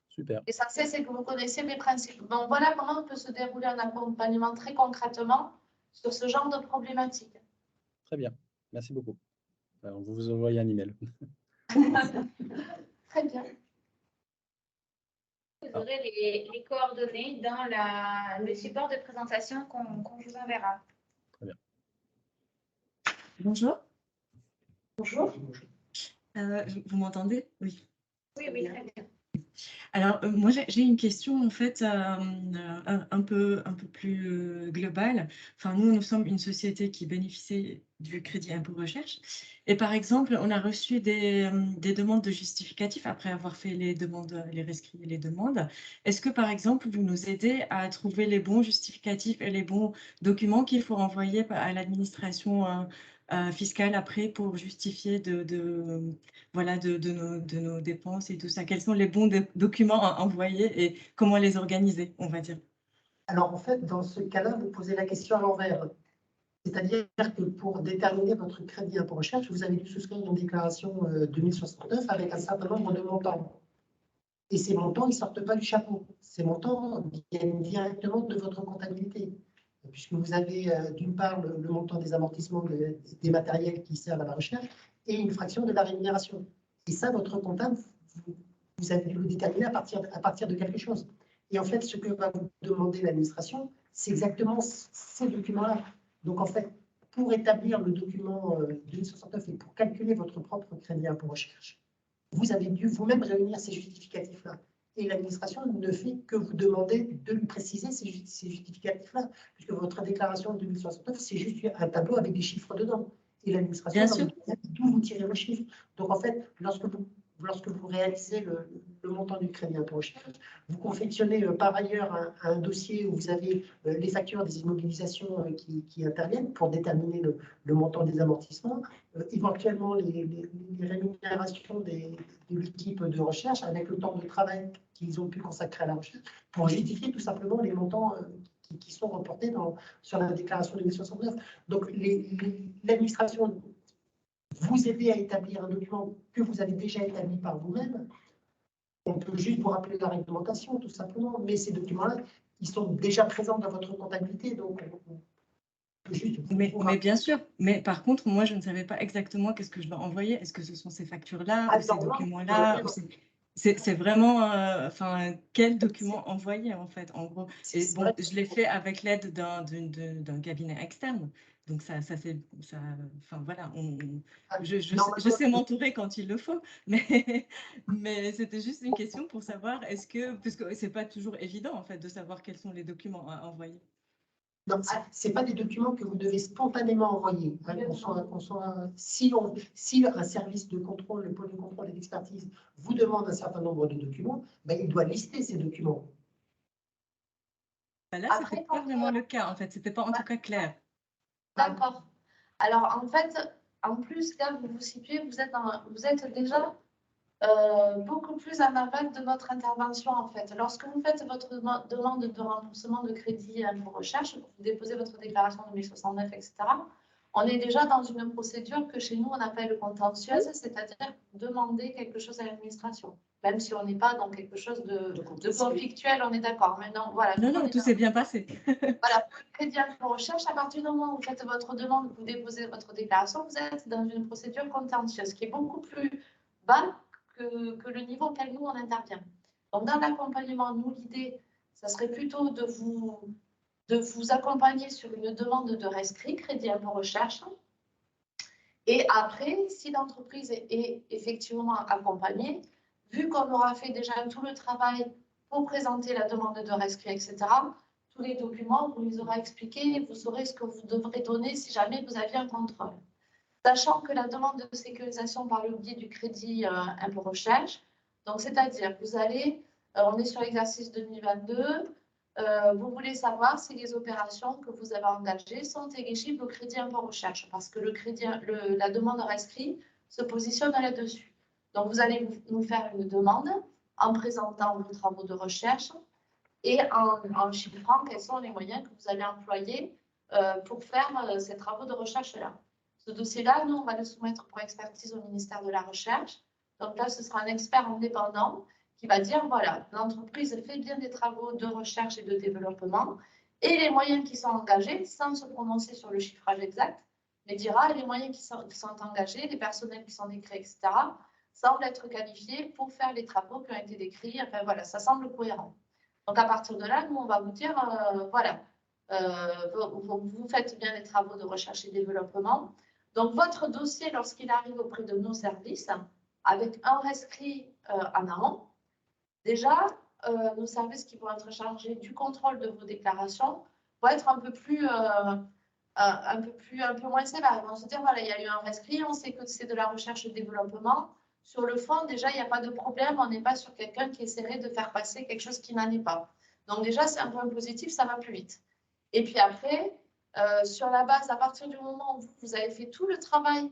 Super. L'essentiel, c'est que vous connaissez les principes. Donc, voilà comment peut se dérouler un accompagnement très concrètement sur ce genre de problématique. Très bien. Merci beaucoup. Alors, vous vous envoyez un email. Très bien. Vous aurez les coordonnées dans le support de présentation qu'on vous enverra. Très bien. Bonjour. Bonjour. Vous m'entendez? Oui. Oui, oui, très bien. Alors, moi, j'ai une question en fait un peu plus globale. Enfin, nous sommes une société qui bénéficie du crédit impôt recherche. Et par exemple, on a reçu des demandes de justificatifs après avoir fait les demandes, les rescrits et les demandes. Est-ce que, par exemple, vous nous aidez à trouver les bons justificatifs et les bons documents qu'il faut envoyer à l'administration fiscale après pour justifier voilà, de nos dépenses et tout ça? Quels sont les bons documents à envoyer et comment les organiser, on va dire? Alors, en fait, dans ce cas-là, vous posez la question à l'envers. C'est-à-dire que pour déterminer votre crédit impôt recherche, vous avez dû souscrire une déclaration 2069 avec un certain nombre de montants. Et ces montants, ils ne sortent pas du chapeau. Ces montants viennent directement de votre comptabilité. Puisque vous avez d'une part le montant des amortissements des matériels qui servent à la recherche et une fraction de la rémunération. Et ça, votre comptable, vous avez dû le déterminer à partir de quelque chose. Et en fait, ce que va vous demander l'administration, c'est exactement ces documents-là. Donc en fait, pour établir le document 2069 et pour calculer votre propre crédit impôt recherche, vous avez dû vous-même réunir ces justificatifs-là. Et l'administration ne fait que vous demander de lui préciser ces justificatifs-là, puisque votre déclaration de 2069, c'est juste un tableau avec des chiffres dedans. Et l'administration va vous dire d'où vous tirez vos chiffres. Donc en fait, lorsque vous réalisez le montant du crédit impôt recherche, vous confectionnez par ailleurs un dossier où vous avez les factures des immobilisations qui interviennent pour déterminer le montant des amortissements, éventuellement les rémunérations de l'équipe de recherche avec le temps de travail qu'ils ont pu consacrer à la recherche pour justifier tout simplement les montants qui sont reportés sur la déclaration 2069. Donc l'administration vous aider à établir un document que vous avez déjà établi par vous-même. On peut juste vous rappeler la réglementation, tout simplement, mais ces documents-là, ils sont déjà présents dans votre comptabilité, donc on peut juste mais bien sûr, mais par contre, moi, je ne savais pas exactement qu'est-ce que je dois envoyer. Est-ce que ce sont ces factures-là ou ces documents-là? C'est vraiment, enfin, quel document envoyer, en fait, en gros. Et bon, je l'ai fait avec l'aide d'un cabinet externe. Donc, ça c'est, enfin, voilà, je sais m'entourer quand il le faut, mais c'était juste une question pour savoir, puisque c'est pas toujours évident, en fait, de savoir quels sont les documents à envoyer. Non, ce n'est pas des documents que vous devez spontanément envoyer. Si un service de contrôle, le pôle de contrôle et d'expertise vous demande un certain nombre de documents, ben, il doit lister ces documents. Ben là, ce n'était pas vraiment le cas, en fait. Ce n'était pas en tout cas clair. D'accord. Alors, en fait, en plus, là, vous vous situez, vous êtes déjà beaucoup plus en aval de notre intervention, en fait. Lorsque vous faites votre demande de remboursement de crédit pour recherche, vous déposez votre déclaration 2069, etc., on est déjà dans une procédure que chez nous, on appelle contentieuse, c'est-à-dire demander quelque chose à l'administration. Même si on n'est pas dans quelque chose de conflictuel, on est d'accord. Maintenant, voilà. Non, tout s'est bien passé. Voilà, pour le crédit pour recherche, à partir du moment où vous faites votre demande, vous déposez votre déclaration, vous êtes dans une procédure contentieuse qui est beaucoup plus bas que le niveau auquel nous, on intervient. Donc, dans l'accompagnement, nous, l'idée, ça serait plutôt de vous accompagner sur une demande de rescrit, crédit impôt recherche. Et après, si l'entreprise est effectivement accompagnée, vu qu'on aura fait déjà tout le travail pour présenter la demande de rescrit, etc., tous les documents, vous les aurez expliqués et vous saurez ce que vous devrez donner si jamais vous aviez un contrôle. Sachant que la demande de sécurisation par le biais du crédit impôt recherche, donc c'est-à-dire que vous allez, on est sur l'exercice 2022, vous voulez savoir si les opérations que vous avez engagées sont éligibles au crédit impôt recherche, parce que la demande de rescrit se positionne là-dessus. Donc vous allez nous faire une demande en présentant vos travaux de recherche et en chiffrant quels sont les moyens que vous allez employer pour faire ces travaux de recherche-là. Ce dossier-là, nous, on va le soumettre pour expertise au ministère de la Recherche. Donc là, ce sera un expert indépendant qui va dire, voilà, l'entreprise fait bien des travaux de recherche et de développement et les moyens qui sont engagés, sans se prononcer sur le chiffrage exact, mais dira les moyens qui sont engagés, les personnels qui sont décrits, etc., semblent être qualifiés pour faire les travaux qui ont été décrits. Enfin, voilà, ça semble cohérent. Donc, à partir de là, nous, on va vous dire, voilà, vous faites bien les travaux de recherche et développement. Donc, votre dossier, lorsqu'il arrive auprès de nos services, avec un rescrit en amont, déjà, nos services qui vont être chargés du contrôle de vos déclarations vont être un peu moins sévères. Ils vont se dire, voilà, il y a eu un rescrit, on sait que c'est de la recherche et développement. Sur le fond, déjà, il n'y a pas de problème, on n'est pas sur quelqu'un qui essaierait de faire passer quelque chose qui n'en est pas. Donc déjà, c'est un point positif, ça va plus vite. Et puis après, sur la base, à partir du moment où vous avez fait tout le travail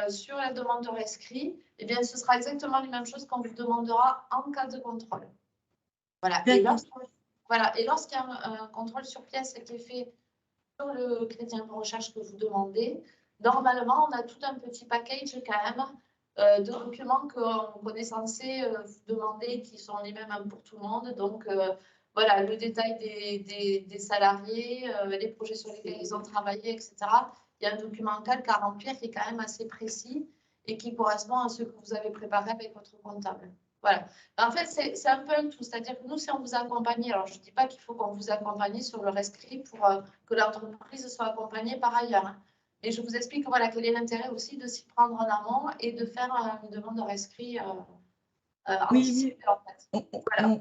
sur la demande de rescrit, eh bien, ce sera exactement les mêmes choses qu'on vous demandera en cas de contrôle. Voilà. Et lorsqu'il y a un contrôle sur pièce qui est fait sur le crédit impôt recherche que vous demandez, normalement, on a tout un petit package quand même de documents qu'on est censé vous demander qui sont les mêmes pour tout le monde. Donc, voilà, le détail des salariés, les projets sur lesquels ils ont travaillé, etc. Il y a un document calque à remplir qui est quand même assez précis et qui correspond à ce que vous avez préparé avec votre comptable. Voilà. En fait, c'est un peu un tout. C'est-à-dire que nous, si on vous accompagne, alors je ne dis pas qu'il faut qu'on vous accompagne sur le rescrit pour que l'entreprise soit accompagnée par ailleurs. Hein. Et je vous explique voilà, quel est l'intérêt aussi de s'y prendre en amont et de faire une demande de rescrit anticipée. En fait. Voilà.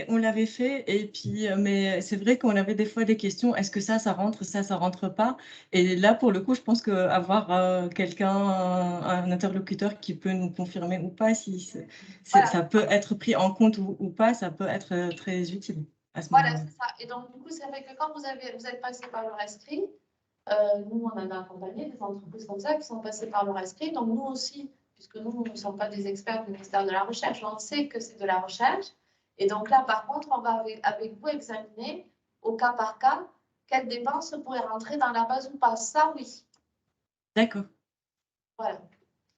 On l'avait fait, et puis, mais c'est vrai qu'on avait des fois des questions, est-ce que ça rentre, ça rentre pas? Et là, pour le coup, je pense qu'avoir quelqu'un, un interlocuteur qui peut nous confirmer ou pas, si ça peut être pris en compte ou pas, ça peut être très utile à ce moment-là. Voilà, c'est ça. Et donc, du coup, c'est vrai que quand vous êtes passé par le rescrit, nous, on en a accompagné des entreprises comme ça qui sont passées par le rescrit. Donc, nous aussi, puisque nous ne sommes pas des experts du ministère de la Recherche, on sait que c'est de la recherche. Et donc là, par contre, on va avec vous examiner au cas par cas quelles dépenses pourraient rentrer dans la base ou pas. Ça, oui. D'accord. Voilà.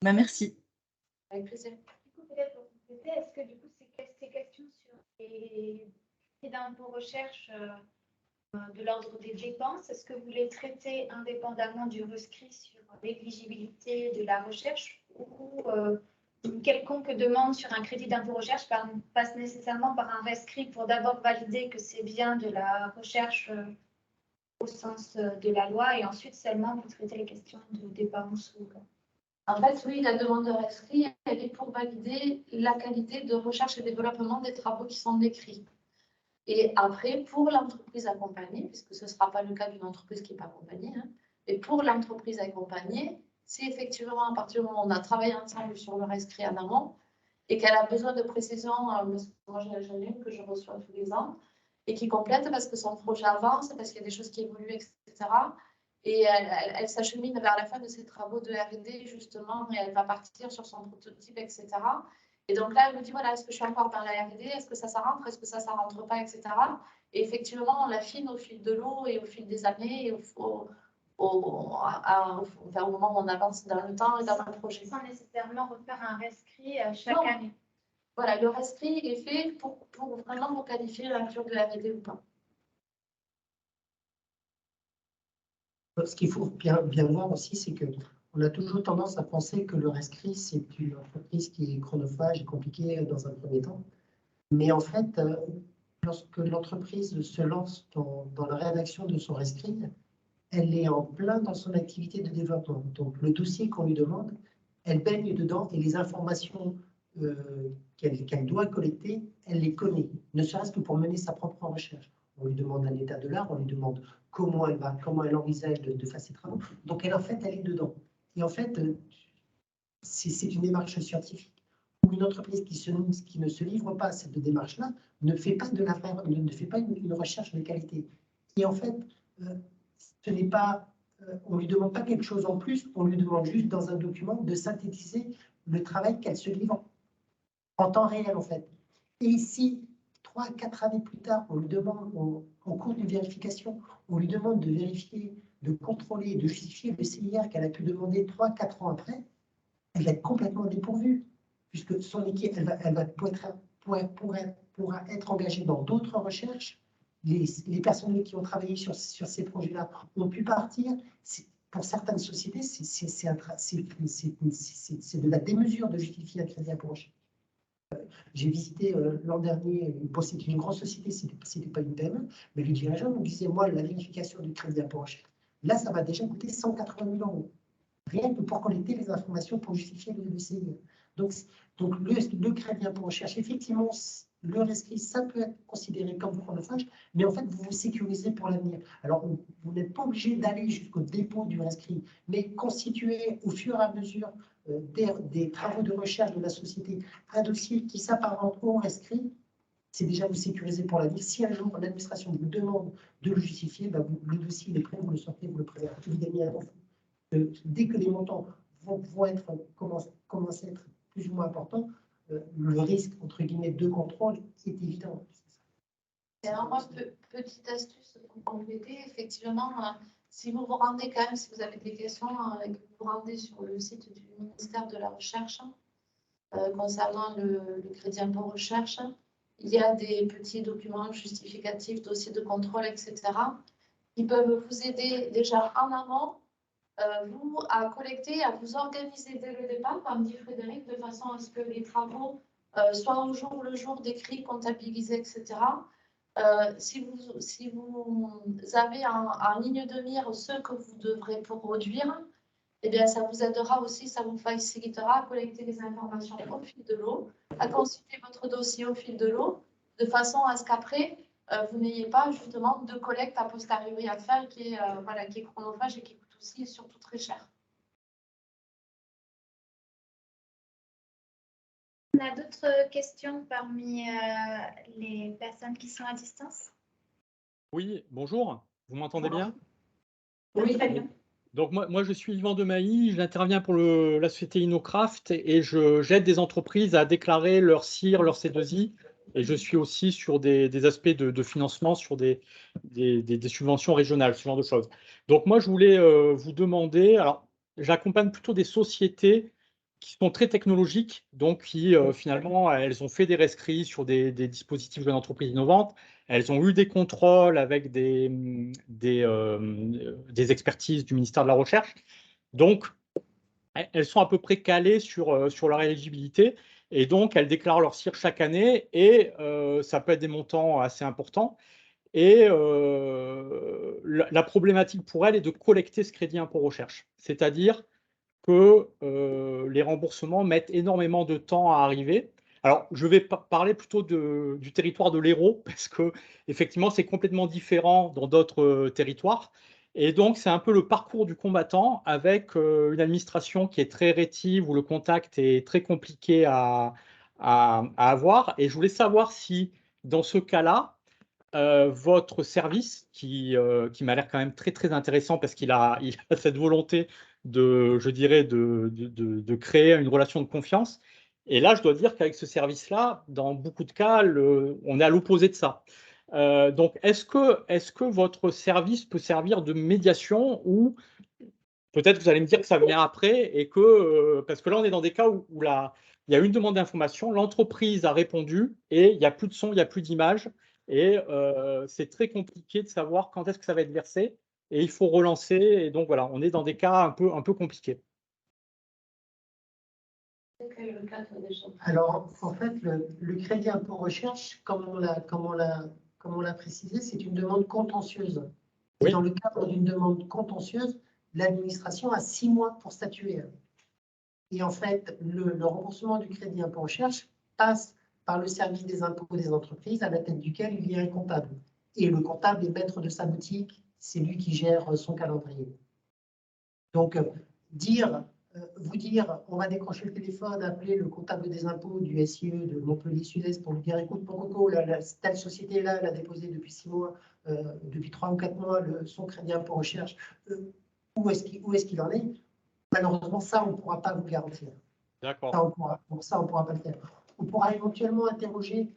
Bah, merci. Avec plaisir. Du coup, peut-être pour compléter, est-ce que du coup, ces questions sur les crédits d'impôt recherche de l'ordre des dépenses, est-ce que vous les traitez indépendamment du rescrit sur l'éligibilité de la recherche ou une quelconque demande sur un crédit d'impôt recherche passe nécessairement par un rescrit pour d'abord valider que c'est bien de la recherche au sens de la loi et ensuite seulement vous traitez les questions de dépenses ou... En fait, oui, la demande de rescrit, elle est pour valider la qualité de recherche et développement des travaux qui sont décrits. Et après, pour l'entreprise accompagnée, puisque ce ne sera pas le cas d'une entreprise qui n'est pas accompagnée, hein, mais pour l'entreprise accompagnée, si effectivement, à partir du moment où on a travaillé ensemble sur le rescrit en amont et qu'elle a besoin de précision, moi j'en ai une que je reçois tous les ans et qui complète parce que son projet avance, parce qu'il y a des choses qui évoluent, etc. Et elle s'achemine vers la fin de ses travaux de R&D, justement, et elle va partir sur son prototype, etc. Et donc là, elle me dit, voilà, est-ce que je suis encore dans la R&D? Est-ce que ça rentre? Est-ce que ça rentre pas, etc. Et effectivement, on l'affine au fil de l'eau et au fil des années, et au moment où on avance dans le temps et dans le projet. Sans nécessairement refaire un rescrit chaque année. Voilà, le rescrit est fait pour vraiment vous qualifier la nature de la R&D ou pas. Ce qu'il faut bien voir aussi, c'est qu'on a toujours tendance à penser que le rescrit, c'est une entreprise qui est chronophage et compliquée dans un premier temps. Mais en fait, lorsque l'entreprise se lance dans la rédaction de son rescrit, elle est en plein dans son activité de développement. Donc, le dossier qu'on lui demande, elle baigne dedans et les informations qu'elle doit collecter, elle les connaît, ne serait-ce que pour mener sa propre recherche. On lui demande un état de l'art, on lui demande comment elle envisage de faire ses travaux. Donc, en fait, elle est dedans. Et en fait, c'est une démarche scientifique. Une entreprise qui ne se livre pas à cette démarche-là ne fait pas une recherche de qualité. Et en fait, ce n'est pas, on ne lui demande pas quelque chose en plus, on lui demande juste dans un document de synthétiser le travail qu'elle se livre en temps réel, en fait. Et si 3 à 4 années plus tard, on lui demande, au cours d'une vérification, on lui demande de vérifier, de contrôler, de justifier le CIR qu'elle a pu demander 3-4 ans après, elle va être complètement dépourvue, puisque son équipe, pourra être engagée dans d'autres recherches. Les personnels qui ont travaillé sur ces projets-là ont pu partir. Pour certaines sociétés, c'est de la démesure de justifier un crédit impôt recherche. J'ai visité l'an dernier, c'était une grande société, c'était pas une PME, mais le dirigeant nous disait, moi, la vérification du crédit impôt recherche, là, ça m'a déjà coûté 180 000 €. Rien que pour collecter les informations pour justifier le CIR. Donc le crédit impôt recherche, effectivement, le rescrit, ça peut être considéré comme chronophage, mais en fait, vous vous sécurisez pour l'avenir. Alors, vous n'êtes pas obligé d'aller jusqu'au dépôt du rescrit, mais constituer au fur et à mesure des travaux de recherche de la société un dossier qui s'apparente au rescrit, c'est déjà vous sécuriser pour l'avenir. Si un jour l'administration vous demande de le justifier, ben le dossier il est prêt, vous le sortez, vous le préservez. Évidemment, dès que les montants vont commencer à être plus ou moins importants, le risque, entre guillemets, de contrôle est évident. Et alors, moi, petite astuce pour compléter, effectivement, si vous vous rendez quand même, si vous avez des questions, et que vous vous rendez sur le site du ministère de la Recherche, concernant le crédit impôt recherche, il y a des petits documents justificatifs, dossiers de contrôle, etc., qui peuvent vous aider déjà en amont, vous, à collecter, à vous organiser dès le départ, comme dit Frédéric, de façon à ce que les travaux soient au jour le jour décrits, comptabilisés, etc. Si vous avez en ligne de mire ce que vous devrez produire, eh bien, ça vous aidera aussi, ça vous facilitera à collecter les informations au fil de l'eau, à constituer votre dossier au fil de l'eau, de façon à ce qu'après, vous n'ayez pas justement de collecte a posteriori à faire qui est chronophage et qui coûte aussi et surtout très cher. On a d'autres questions parmi les personnes qui sont à distance? Oui, bonjour, vous m'entendez bien? Oui, très bien. Donc moi je suis Yvan Demailly, j'interviens pour la société InnoCraft et j'aide des entreprises à déclarer leur CIR, leur C2I, et je suis aussi sur des aspects de financement, sur des subventions régionales, ce genre de choses. Donc moi je voulais vous demander, alors j'accompagne plutôt des sociétés qui sont très technologiques, donc qui finalement elles ont fait des rescrits sur des dispositifs d'entreprise innovantes. Elles ont eu des contrôles avec des expertises du ministère de la Recherche. Donc, elles sont à peu près calées sur leur éligibilité. Et donc, elles déclarent leur CIR chaque année. Et ça peut être des montants assez importants. Et la problématique pour elles est de collecter ce crédit impôt recherche. C'est-à-dire que les remboursements mettent énormément de temps à arriver. Alors, je vais parler plutôt du territoire de l'Hérault, parce que effectivement, c'est complètement différent dans d'autres territoires. Et donc, c'est un peu le parcours du combattant avec une administration qui est très rétive, où le contact est très compliqué à avoir. Et je voulais savoir si, dans ce cas-là, votre service, qui m'a l'air quand même très, très intéressant, parce qu'il a cette volonté je dirais, de créer une relation de confiance. Et là, je dois dire qu'avec ce service-là, dans beaucoup de cas, on est à l'opposé de ça. Donc, est-ce que votre service peut servir de médiation, ou peut-être vous allez me dire que ça vient après, et que, parce que là, on est dans des cas où il y a une demande d'information, l'entreprise a répondu, et il n'y a plus de son, il n'y a plus d'image, et c'est très compliqué de savoir quand est-ce que ça va être versé, et il faut relancer, et donc voilà, on est dans des cas un peu compliqués. Alors, en fait, le crédit impôt recherche, comme on l'a précisé, c'est une demande contentieuse. Et dans le cadre d'une demande contentieuse, l'administration a 6 mois pour statuer. Et en fait, le remboursement du crédit impôt recherche passe par le service des impôts des entreprises, à la tête duquel il y a un comptable. Et le comptable est maître de sa boutique, c'est lui qui gère son calendrier. Donc, vous dire, on va décrocher le téléphone, appeler le comptable des impôts du SIE de Montpellier Sud-Est pour lui dire, écoute, mon coco, telle société-là, elle a déposé depuis 6 mois, depuis 3 ou 4 mois, son crédit impôt recherche, où est-ce qu'il en est? Malheureusement, ça, on ne pourra pas vous garantir. D'accord. Ça, on ne pourra pas le faire. On pourra éventuellement interroger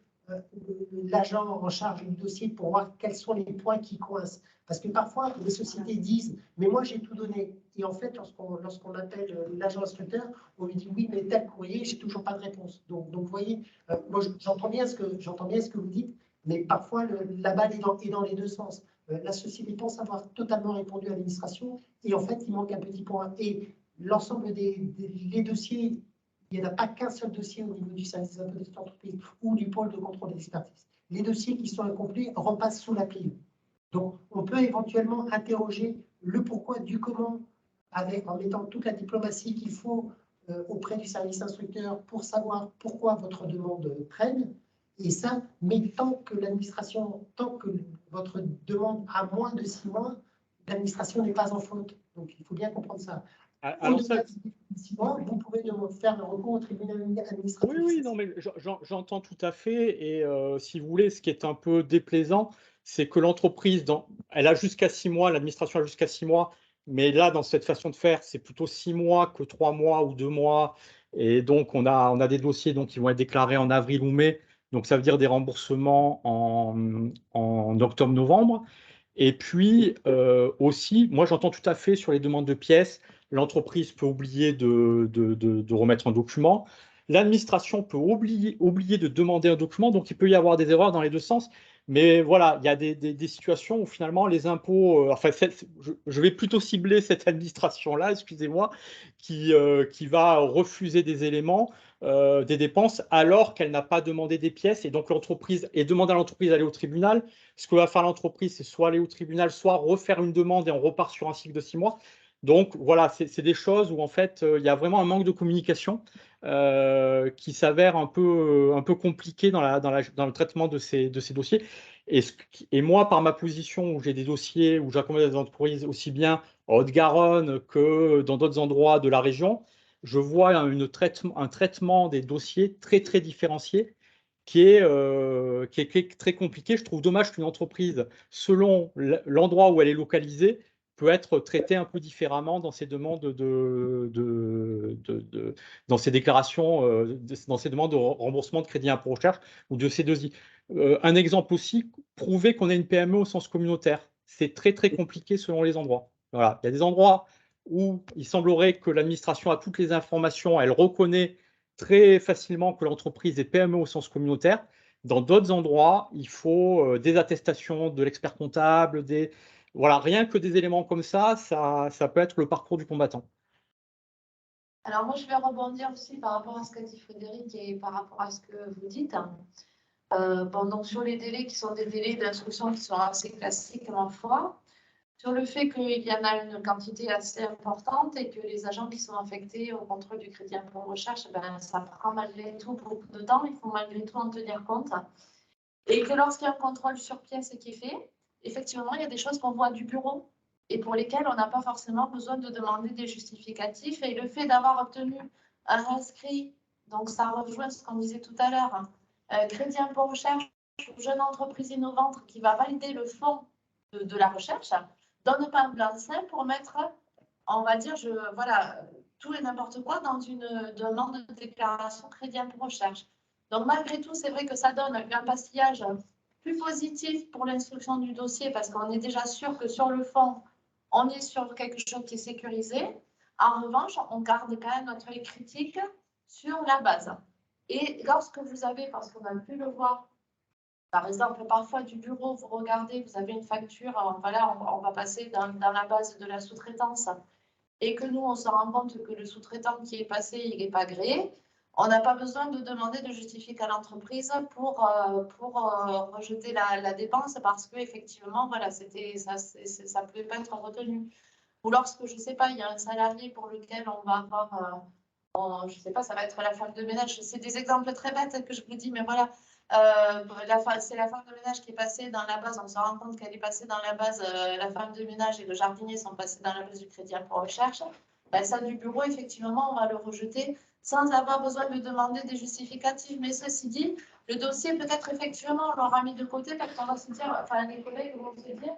l'agent en charge du dossier pour voir quels sont les points qui coincent. Parce que parfois, les sociétés disent « mais moi, j'ai tout donné ». Et en fait, lorsqu'on appelle l'agent instructeur, on lui dit « oui, mais tel courrier, j'ai toujours pas de réponse ». Donc vous voyez, moi, j'entends bien ce que vous dites, mais parfois, la balle est dans les deux sens. La société pense avoir totalement répondu à l'administration et en fait, il manque un petit point. Et l'ensemble des dossiers, il n'y en a pas qu'un seul dossier au niveau du service des impôts des entreprises ou du pôle de contrôle d'expertise. Les dossiers qui sont incomplets repassent sous la pile. Donc, on peut éventuellement interroger le pourquoi du comment en mettant toute la diplomatie qu'il faut auprès du service instructeur pour savoir pourquoi votre demande traîne. Et ça, mais tant que votre demande a moins de 6 mois, l'administration n'est pas en faute. Donc, il faut bien comprendre ça. Alors ça, vous pouvez faire le recours au tribunal administratif. oui, non, mais j'entends tout à fait. Et si vous voulez, ce qui est un peu déplaisant, c'est que l'entreprise, elle a jusqu'à 6 mois, l'administration a jusqu'à 6 mois, mais là, dans cette façon de faire, c'est plutôt 6 mois que 3 mois ou 2 mois. Et donc, on a des dossiers qui vont être déclarés en avril ou mai. Donc, ça veut dire des remboursements en octobre-novembre. Et puis aussi, moi, j'entends tout à fait sur les demandes de pièces, l'entreprise peut oublier de remettre un document. L'administration peut oublier de demander un document, donc il peut y avoir des erreurs dans les deux sens. Mais voilà, il y a des situations où finalement les impôts, je vais plutôt cibler cette administration-là, excusez-moi, qui va refuser des éléments, des dépenses, alors qu'elle n'a pas demandé des pièces. Et donc l'entreprise, et demander à l'entreprise d'aller au tribunal. Ce que va faire l'entreprise, c'est soit aller au tribunal, soit refaire une demande et on repart sur un cycle de 6 mois. Donc voilà, c'est des choses où en fait il y a vraiment un manque de communication qui s'avère un peu compliqué dans le traitement de ces dossiers. Et moi, par ma position où j'ai des dossiers, où j'accompagne des entreprises aussi bien en Haute-Garonne que dans d'autres endroits de la région, je vois un traitement des dossiers très très différencié qui est très compliqué. Je trouve dommage qu'une entreprise, selon l'endroit où elle est localisée, peut être traitée un peu différemment dans ses demandes dans ses déclarations, dans ses demandes de remboursement de crédit impôt recherche ou de C2I. Un exemple aussi, prouver qu'on est une PME au sens communautaire. C'est très très compliqué selon les endroits. Voilà. Il y a des endroits où il semblerait que l'administration a toutes les informations, elle reconnaît très facilement que l'entreprise est PME au sens communautaire. Dans d'autres endroits, il faut des attestations de l'expert comptable, voilà, rien que des éléments comme ça peut être le parcours du combattant. Alors moi, je vais rebondir aussi par rapport à ce qu'a dit Frédéric et par rapport à ce que vous dites. Donc sur les délais qui sont des délais d'instruction qui sont assez classiques en foi, sur le fait qu'il y en a une quantité assez importante et que les agents qui sont affectés au contrôle du crédit impôt recherche, ça prend malgré tout beaucoup de temps, il faut malgré tout en tenir compte. Et que lorsqu'il y a un contrôle sur pièce qui est fait, effectivement, il y a des choses qu'on voit du bureau et pour lesquelles on n'a pas forcément besoin de demander des justificatifs. Et le fait d'avoir obtenu un inscrit, donc ça rejoint ce qu'on disait tout à l'heure, crédit impôt recherche, jeune entreprise innovante qui va valider le fond de la recherche, donne pas un blanc-seing pour mettre, on va dire, tout et n'importe quoi dans une demande de déclaration crédit impôt recherche. Donc malgré tout, c'est vrai que ça donne un pastillage plus positif pour l'instruction du dossier parce qu'on est déjà sûr que sur le fond, on est sur quelque chose qui est sécurisé. En revanche, on garde quand même notre œil critique sur la base. Et lorsque vous avez, parce qu'on a pu le voir, par exemple, parfois du bureau, vous regardez, vous avez une facture, voilà, on va passer dans la base de la sous-traitance et que nous, on se rend compte que le sous-traitant qui est passé, il n'est pas agréé, on n'a pas besoin de demander de justifier à l'entreprise pour rejeter la dépense parce qu'effectivement, voilà, ça ne pouvait pas être retenu. Ou lorsque, je ne sais pas, il y a un salarié pour lequel on va avoir, je ne sais pas, ça va être la femme de ménage. C'est des exemples très bêtes que je vous dis, mais voilà, c'est la femme de ménage qui est passée dans la base, on se rend compte qu'elle est passée dans la base, la femme de ménage et le jardinier sont passés dans la base du crédit impôt recherche. Ça du bureau, effectivement, on va le rejeter sans avoir besoin de demander des justificatifs. Mais ceci dit, le dossier peut-être effectivement, on l'aura mis de côté parce qu'on va se dire, enfin les collègues vont se dire,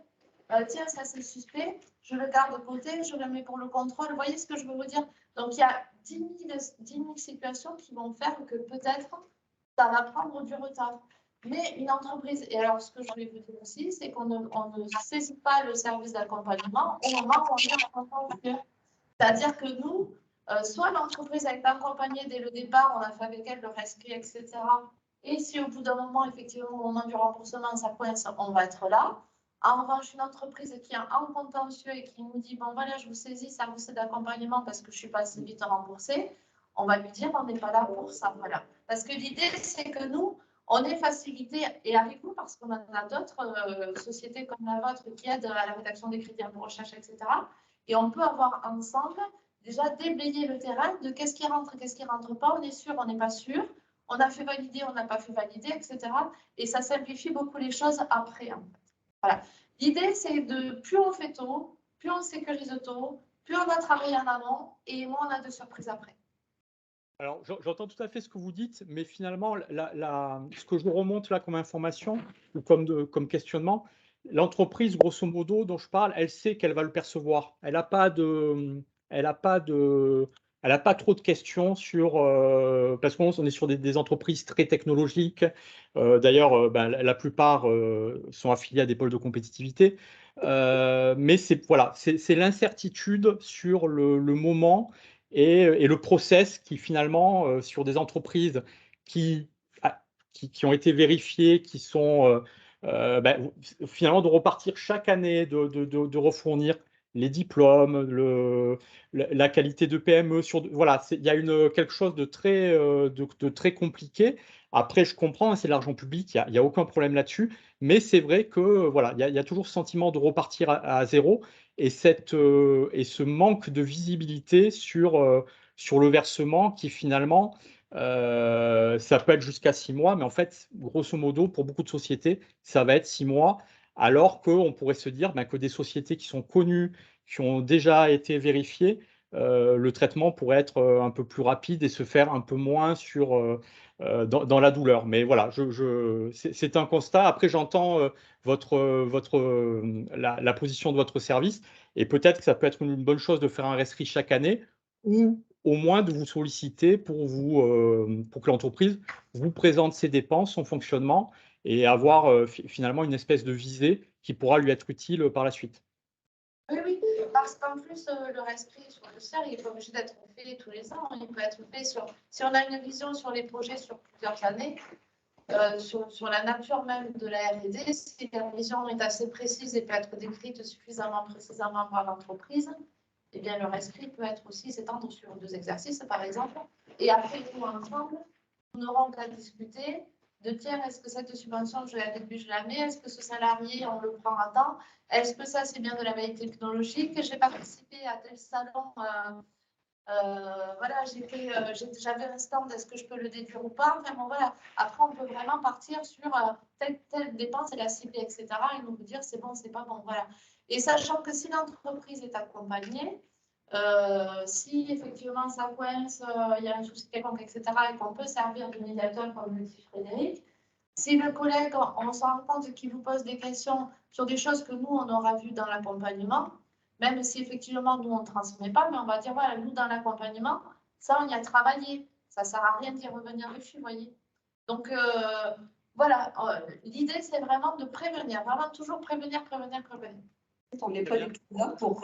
tiens, ça c'est suspect, je le garde de côté, je le mets pour le contrôle. Vous voyez ce que je veux vous dire? Donc il y a 10 000 situations qui vont faire que peut-être ça va prendre du retard. Mais une entreprise, et alors ce que je voulais vous dire aussi, c'est qu'on ne saisit pas le service d'accompagnement au moment où on est en contentieux. C'est-à-dire que nous, soit l'entreprise a été accompagnée dès le départ, on a fait avec elle le rescrit, etc. Et si au bout d'un moment, effectivement, au moment du remboursement, ça coince, on va être là. En revanche, une entreprise qui est en contentieux et qui nous dit, bon voilà, je vous saisis service d'accompagnement parce que je ne suis pas assez vite remboursée, on va lui dire, on n'est pas là pour ça. Voilà. Parce que l'idée, c'est que nous, on est facilité, et avec vous, parce qu'on en a d'autres sociétés comme la vôtre qui aident à la rédaction des critères de recherche, etc. Et on peut avoir ensemble déjà déblayer le terrain de qu'est-ce qui rentre, qu'est-ce qui ne rentre pas, on est sûr, on n'est pas sûr, on a fait valider, on n'a pas fait valider, etc. Et ça simplifie beaucoup les choses après. En fait. Voilà. L'idée, c'est de plus on fait tôt, plus on sécurise tôt, plus on a travaillé en amont, et moins on a de surprises après. Alors, j'entends tout à fait ce que vous dites, mais finalement, ce que je remonte là comme information ou comme questionnement, l'entreprise, grosso modo, dont je parle, elle sait qu'elle va le percevoir. Elle n'a pas trop de questions sur, parce qu'on est sur des entreprises très technologiques. D'ailleurs, la plupart sont affiliés à des pôles de compétitivité. Mais c'est l'incertitude sur le moment et le process qui finalement, sur des entreprises qui ont été vérifiées, qui sont finalement de repartir chaque année, de refournir les diplômes, la qualité de PME. Voilà, il y a quelque chose de très compliqué. Après, je comprends, c'est de l'argent public, il n'y a aucun problème là-dessus, mais c'est vrai que voilà, il y a toujours ce sentiment de repartir à zéro. Et ce manque de visibilité sur le versement qui finalement, ça peut être jusqu'à 6 mois, mais en fait, grosso modo, pour beaucoup de sociétés, ça va être 6 mois, alors qu'on pourrait se dire que des sociétés qui sont connues, qui ont déjà été vérifiées, le traitement pourrait être un peu plus rapide et se faire un peu moins dans la douleur. Mais voilà, c'est un constat. Après, j'entends la position de votre service. Et peut-être que ça peut être une bonne chose de faire un rescrit chaque année ou au moins de vous solliciter pour que l'entreprise vous présente ses dépenses, son fonctionnement et avoir finalement une espèce de visée qui pourra lui être utile par la suite. Oui, parce qu'en plus, le rescrit sur le CER, il n'est pas obligé d'être fait tous les ans. Il peut être fait si on a une vision sur les projets sur plusieurs années, sur la nature même de la R&D, si la vision est assez précise et peut être décrite suffisamment précisément par l'entreprise, eh bien, le rescrit peut être aussi s'étendre sur 2 exercices, par exemple. Et après, nous, ensemble, nous n'aurons qu'à discuter de tiens, est-ce que cette subvention, je la mets, est-ce que ce salarié, on le prend à temps, est-ce que ça, c'est bien de la veille technologique, j'ai participé à tel salon, voilà, j'avais un stand, est-ce que je peux le déduire ou pas, enfin, bon, voilà. Après, on peut vraiment partir sur telle dépense, elle a ciblée, etc. et nous dire c'est bon, c'est pas bon, voilà. Et sachant que si l'entreprise est accompagnée, si effectivement ça coince, il y a un souci quelconque, etc., et qu'on peut servir de médiateur comme le dit Frédéric, si le collègue, on se rend compte qu'il vous pose des questions sur des choses que nous, on aura vues dans l'accompagnement, même si effectivement, nous, on ne transmet pas, mais on va dire, voilà, nous, dans l'accompagnement, ça, on y a travaillé. Ça ne sert à rien d'y revenir dessus, vous voyez. Donc, voilà, l'idée, c'est vraiment de prévenir, vraiment toujours prévenir. On n'est pas du tout là pour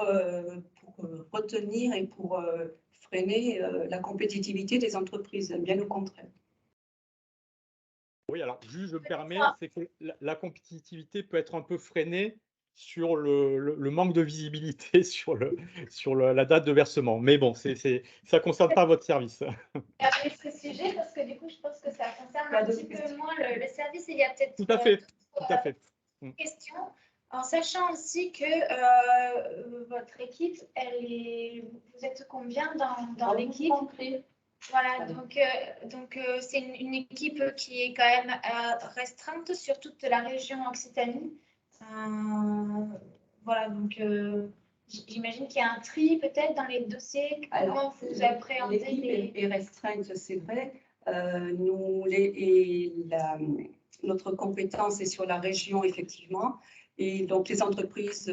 retenir et pour freiner la compétitivité des entreprises, bien au contraire. Oui, alors, juste, je me permets, c'est que la compétitivité peut être un peu freinée sur le manque de visibilité sur la date de versement. Mais bon, ça ne concerne pas votre service. Avec ce sujet, parce que du coup, je pense que ça concerne un petit peu moins le service. Il y a peut-être tout à fait. Une question, en sachant aussi que votre équipe, vous êtes combien dans l'équipe? Voilà, donc c'est une équipe qui est quand même restreinte sur toute la région Occitanie. Voilà, donc j'imagine qu'il y a un tri peut-être dans les dossiers. Comment vous appréhendez l'équipe est restreinte, c'est vrai. Notre compétence est sur la région, effectivement. Et donc, les entreprises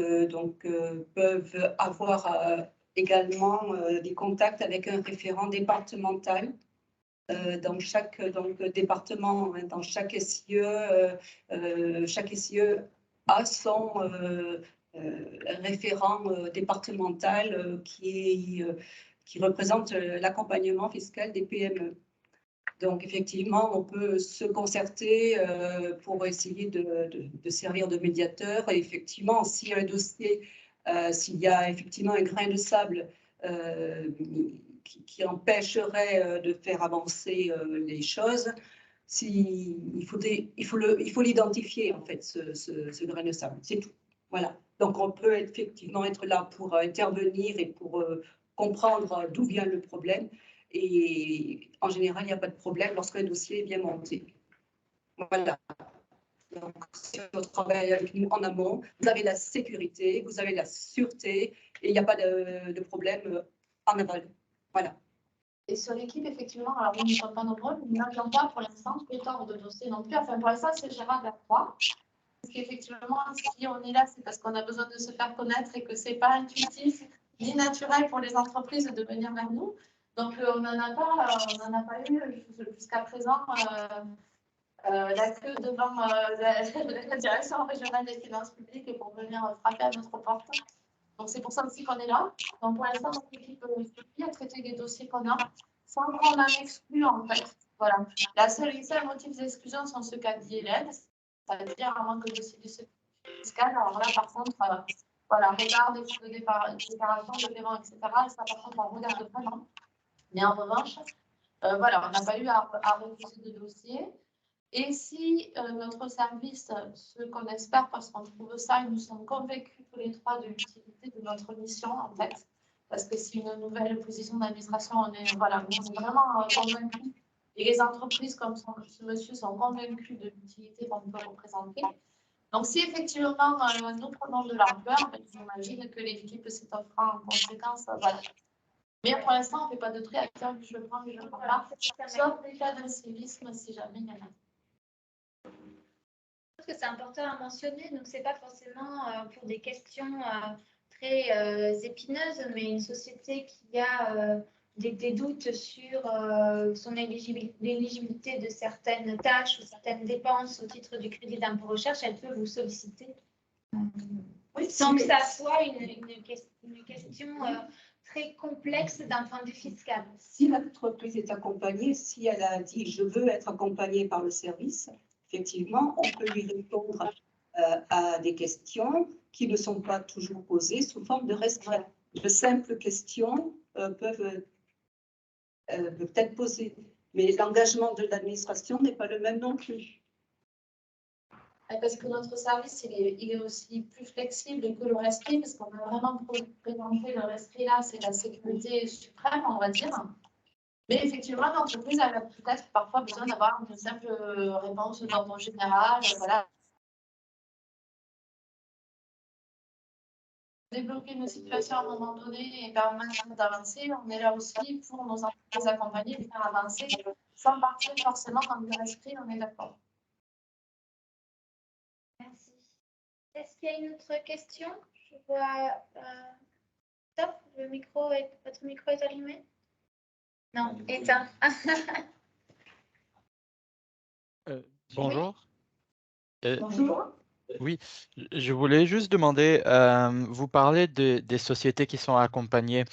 peuvent avoir également des contacts avec un référent départemental dans chaque département, hein, dans chaque SIE a son référent départemental qui représente l'accompagnement fiscal des PME. Donc, effectivement, on peut se concerter pour essayer de servir de médiateur. Et effectivement, s'il y a un dossier, s'il y a effectivement un grain de sable qui empêcherait de faire avancer les choses, il faut l'identifier, en fait, ce grain de sable. C'est tout. Voilà. Donc, on peut effectivement être là pour intervenir et pour comprendre d'où vient le problème. Et en général, il n'y a pas de problème lorsqu'un dossier est bien monté. Voilà. Donc, si on travaille avec nous en amont, vous avez la sécurité, vous avez la sûreté, et il n'y a pas de problème en aval. Voilà. Et sur l'équipe, effectivement, alors nous ne sommes pas nombreux, mais nous n'avions pas pour l'instant autant de dossiers non plus. Enfin, pour l'instant, c'est gérable à 3. Parce qu'effectivement, si on est là, c'est parce qu'on a besoin de se faire connaître et que ce n'est pas intuitif ni naturel pour les entreprises de venir vers nous. Donc, on n'en a pas eu jusqu'à présent la queue devant la direction régionale des finances publiques pour venir frapper à notre porte. Donc, c'est pour ça aussi qu'on est là. Donc, pour l'instant, notre équipe suffit à traiter les dossiers qu'on a sans qu'on en exclue, en fait. Voilà. Les seuls motifs d'exclusion sont ceux qu'a dit Hélène, c'est-à-dire un manque de dossier fiscal. Alors là, par contre, voilà, regard des fonds de déclaration, de paiement, etc. Et ça, par contre, on regarde vraiment. Mais en revanche, voilà, on n'a pas eu à refuser de dossier. Et si notre service, ce qu'on espère, parce qu'on trouve ça, et nous sommes convaincus tous les trois de l'utilité de notre mission, en fait, parce que c'est une nouvelle position d'administration, on est vraiment convaincus. Et les entreprises comme ce monsieur sont convaincus de l'utilité qu'on peut représenter. Donc, si effectivement nous prenons de l'ampleur, j'imagine que l'équipe s'étoffera en conséquence. Voilà. Mais pour l'instant, on ne fait pas de tri à cœur, je le prends, je le prends pas. Sauf des cas de civisme, si jamais il y en a. Je pense que c'est important à mentionner, donc ce n'est pas forcément pour des questions très épineuses, mais une société qui a des doutes sur son éligibilité de certaines tâches ou certaines dépenses au titre du crédit d'impôt recherche, elle peut vous solliciter sans que ça soit une question très complexe d'un point de vue fiscal. Si l'entreprise est accompagnée, si elle a dit « je veux être accompagnée par le service », effectivement, on peut lui répondre à des questions qui ne sont pas toujours posées sous forme de restreint. De simples questions peuvent être posées, mais l'engagement de l'administration n'est pas le même non plus. Parce que notre service, il est aussi plus flexible que le rescrit, parce qu'on a vraiment présenté le rescrit là, c'est la sécurité suprême, on va dire. Mais effectivement, l'entreprise a peut-être parfois besoin d'avoir une simple réponse d'ordre général. Voilà. Débloquer nos situations à un moment donné et permettre d'avancer, on est là aussi pour nos entreprises accompagner, les faire avancer, sans partir forcément dans le rescrit, on est d'accord. Merci. Est-ce qu'il y a une autre question? Je vois. Stop, votre micro est allumé? Non, éteint. Bonjour. Bonjour. Oui, je voulais juste demander, vous parlez des sociétés qui sont accompagnées,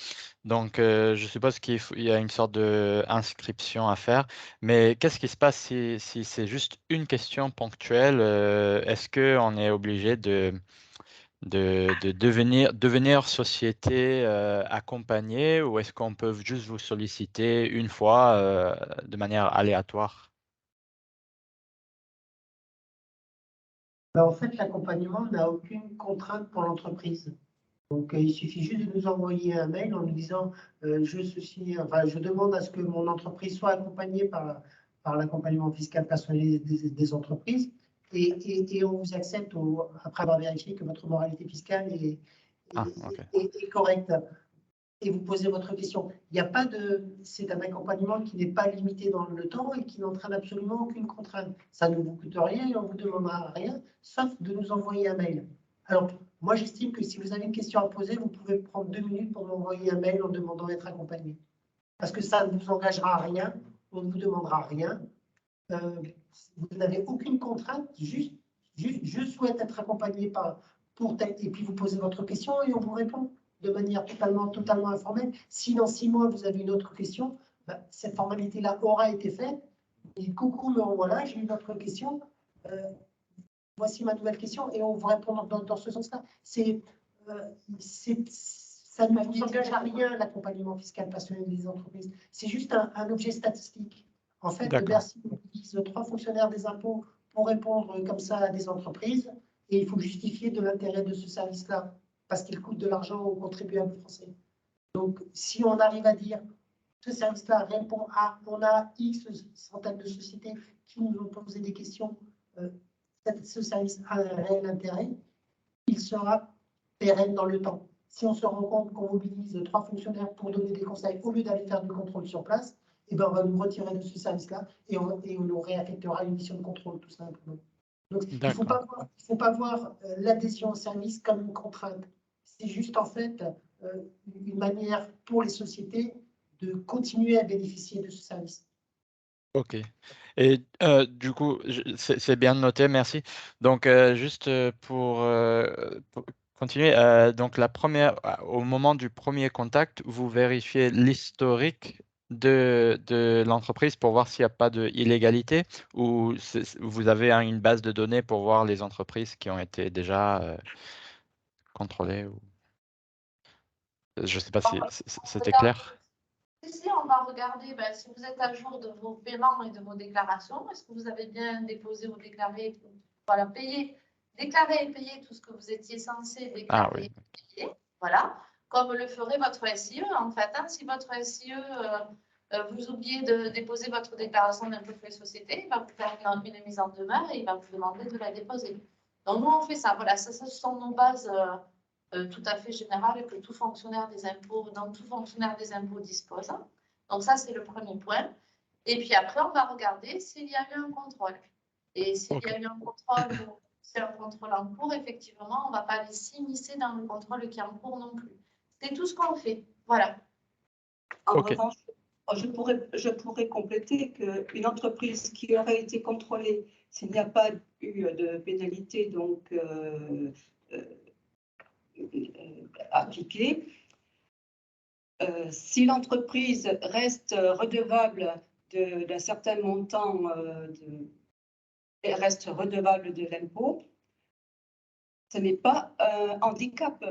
donc je suppose qu'il y a une sorte d'inscription à faire, mais qu'est-ce qui se passe si c'est juste une question ponctuelle? Est-ce qu'on est obligé de devenir société accompagnée ou est-ce qu'on peut juste vous solliciter une fois de manière aléatoire? En fait, l'accompagnement n'a aucune contrainte pour l'entreprise. Donc, il suffit juste de nous envoyer un mail en nous disant je demande à ce que mon entreprise soit accompagnée par l'accompagnement fiscal personnalisé des entreprises et on vous accepte après avoir vérifié que votre moralité fiscale est correcte. Et vous posez votre question. Il n'y a pas c'est un accompagnement qui n'est pas limité dans le temps et qui n'entraîne absolument aucune contrainte. Ça ne vous coûte rien et on ne vous demandera rien, sauf de nous envoyer un mail. Alors, moi, j'estime que si vous avez une question à poser, vous pouvez prendre 2 minutes pour m'envoyer un mail en demandant d'être accompagné. Parce que ça ne vous engagera à rien on ne vous demandera rien. Vous n'avez aucune contrainte, juste je souhaite être accompagné pour tel, et puis vous posez votre question et on vous répond de manière totalement informelle. Si dans 6 mois, vous avez une autre question, cette formalité-là aura été faite. Et coucou, me voilà, j'ai une autre question. Voici ma nouvelle question et on vous répond dans ce sens-là. Ça ne vous engage à rien, l'accompagnement fiscal personnel des entreprises. C'est juste un objet statistique. En fait, le Bercy utilise 3 fonctionnaires des impôts pour répondre comme ça à des entreprises et il faut justifier de l'intérêt de ce service-là parce qu'il coûte de l'argent aux contribuables français. Donc, si on arrive à dire ce service-là répond à, on a X centaines de sociétés qui nous ont posé des questions, ce service a un réel intérêt, il sera pérenne dans le temps. Si on se rend compte qu'on mobilise 3 fonctionnaires pour donner des conseils au lieu d'aller faire du contrôle sur place, eh ben, on va nous retirer de ce service-là et on nous réaffectera une mission de contrôle, tout simplement. Donc, il ne faut pas voir l'adhésion au service comme une contrainte. C'est juste, en fait, une manière pour les sociétés de continuer à bénéficier de ce service. Ok. Et du coup, c'est bien noté, merci. Donc, juste pour continuer, donc au moment du premier contact, vous vérifiez l'historique de l'entreprise pour voir s'il n'y a pas d'illégalité ou vous avez une base de données pour voir les entreprises qui ont été déjà contrôlées ou... Je ne sais pas si c'était clair. Ici, on va regarder si vous êtes à jour de vos paiements et de vos déclarations. Est-ce que vous avez bien déposé ou déclaré, voilà, déclaré et payé tout ce que vous étiez censé déclarer et payer. Voilà, comme le ferait votre SIE. En fait, si votre SIE, vous oubliez de déposer votre déclaration d'impôt sur les sociétés, il va vous faire une mise en demeure et il va vous demander de la déposer. Donc, nous, on fait ça. Voilà, ça ce sont nos bases. Tout à fait général que tout fonctionnaire des impôts, dispose. Donc ça, c'est le premier point. Et puis après, on va regarder s'il y a eu un contrôle. Et s'il y a eu un contrôle ou c'est un contrôle en cours, effectivement, on ne va pas aller s'immiscer dans le contrôle qui est en cours non plus. C'est tout ce qu'on fait. Voilà. En revanche, je pourrais compléter qu'une entreprise qui aurait été contrôlée s'il n'y a pas eu de pénalité, donc appliquée. Si l'entreprise reste redevable d'un certain montant, elle reste redevable de l'impôt, ce n'est pas un handicap.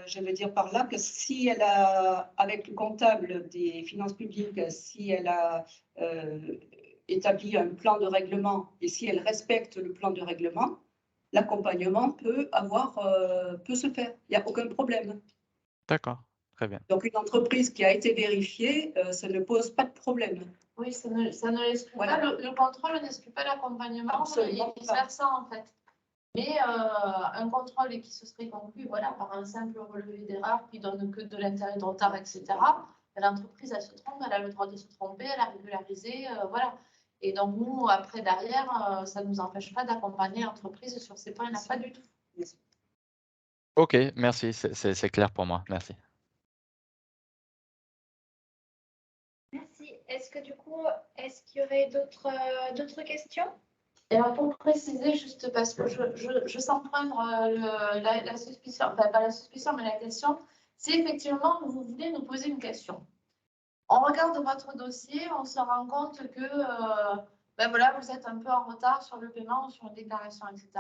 Je veux dire par là que si elle a, avec le comptable des finances publiques, si elle a établi un plan de règlement et si elle respecte le plan de règlement, l'accompagnement peut se faire. Il n'y a aucun problème. D'accord, très bien. Donc, une entreprise qui a été vérifiée, ça ne pose pas de problème. Oui, ça ne exclut pas. Le contrôle n'exclut pas l'accompagnement et vice-versa, en fait. Mais un contrôle qui se serait conclu par un simple relevé d'erreur qui donne que de l'intérêt de retard, etc., l'entreprise, elle se trompe, elle a le droit de se tromper, elle a régularisé, voilà. Et donc, nous, après, derrière, ça ne nous empêche pas d'accompagner l'entreprise sur ces points-là, pas du tout. Ok, merci, c'est clair pour moi, merci. Merci. Est-ce que du coup, qu'il y aurait d'autres questions? Et alors, pour préciser, juste parce que je sens prendre la suspicion, enfin pas la suspicion, mais la question, si effectivement vous voulez nous poser une question. On regarde votre dossier, on se rend compte que vous êtes un peu en retard sur le paiement, sur une déclaration, etc.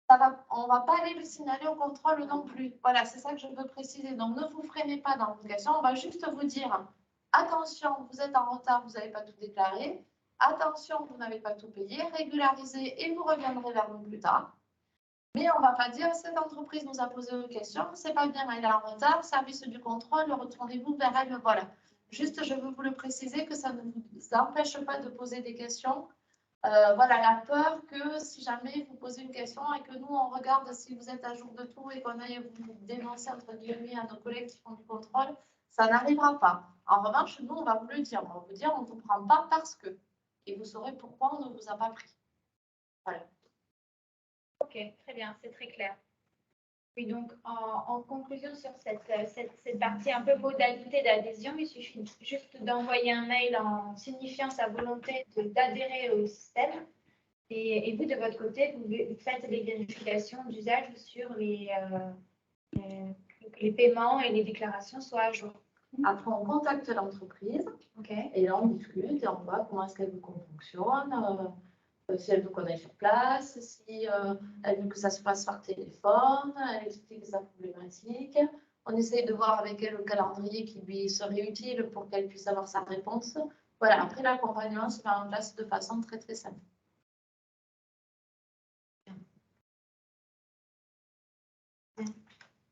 On ne va pas aller le signaler au contrôle non plus. Voilà, c'est ça que je veux préciser. Donc, ne vous freinez pas dans vos questions. On va juste vous dire, attention, vous êtes en retard, vous n'avez pas tout déclaré. Attention, vous n'avez pas tout payé. Régularisez et vous reviendrez vers nous plus tard. Mais on ne va pas dire, cette entreprise nous a posé une question, c'est pas bien, elle est en retard, service du contrôle, retournez-vous vers elle. Voilà. Juste, je veux vous le préciser que ça ne vous empêche pas de poser des questions. La peur que si jamais vous posez une question et que nous, on regarde si vous êtes à jour de tout et qu'on aille vous dénoncer entre guillemets à nos collègues qui font du contrôle, ça n'arrivera pas. En revanche, nous, on va vous le dire. On va vous dire, on ne vous prend pas parce que. Et vous saurez pourquoi on ne vous a pas pris. Voilà. Ok, très bien, c'est très clair. Oui, donc en conclusion sur cette partie un peu modalité d'adhésion, il suffit juste d'envoyer un mail en signifiant sa volonté d'adhérer au système. Et vous, de votre côté, vous faites les vérifications d'usage sur les paiements et les déclarations soient à jour. Après, on contacte l'entreprise et là, on discute et on voit comment est-ce qu'elle veut qu'on fonctionne, si elle veut qu'on aille sur place, si elle veut que ça se passe par téléphone, elle explique sa problématique. On essaye de voir avec elle le calendrier qui lui serait utile pour qu'elle puisse avoir sa réponse. Voilà, après, l'accompagnement se met en place de façon très, très simple.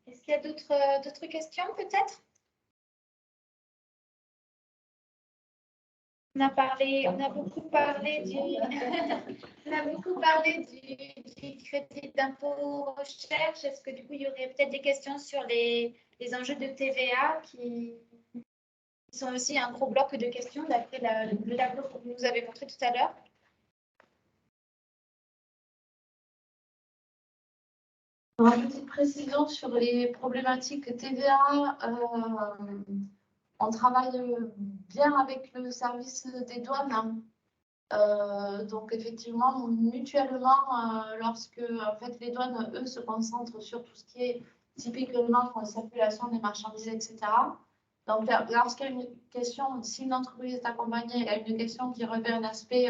Est-ce qu'il y a d'autres questions, peut-être? On a beaucoup parlé du crédit d'impôt recherche. Est-ce que du coup, il y aurait peut-être des questions sur les enjeux de TVA qui sont aussi un gros bloc de questions d'après le tableau que vous nous avez montré tout à l'heure? Une petite précision sur les problématiques TVA. On travaille bien avec le service des douanes. Donc, effectivement, mutuellement, lorsque en fait, les douanes, eux, se concentrent sur tout ce qui est typiquement la circulation des marchandises, etc. Donc, lorsqu'il y a une question, si une entreprise est accompagnée, il y a une question qui revêt un aspect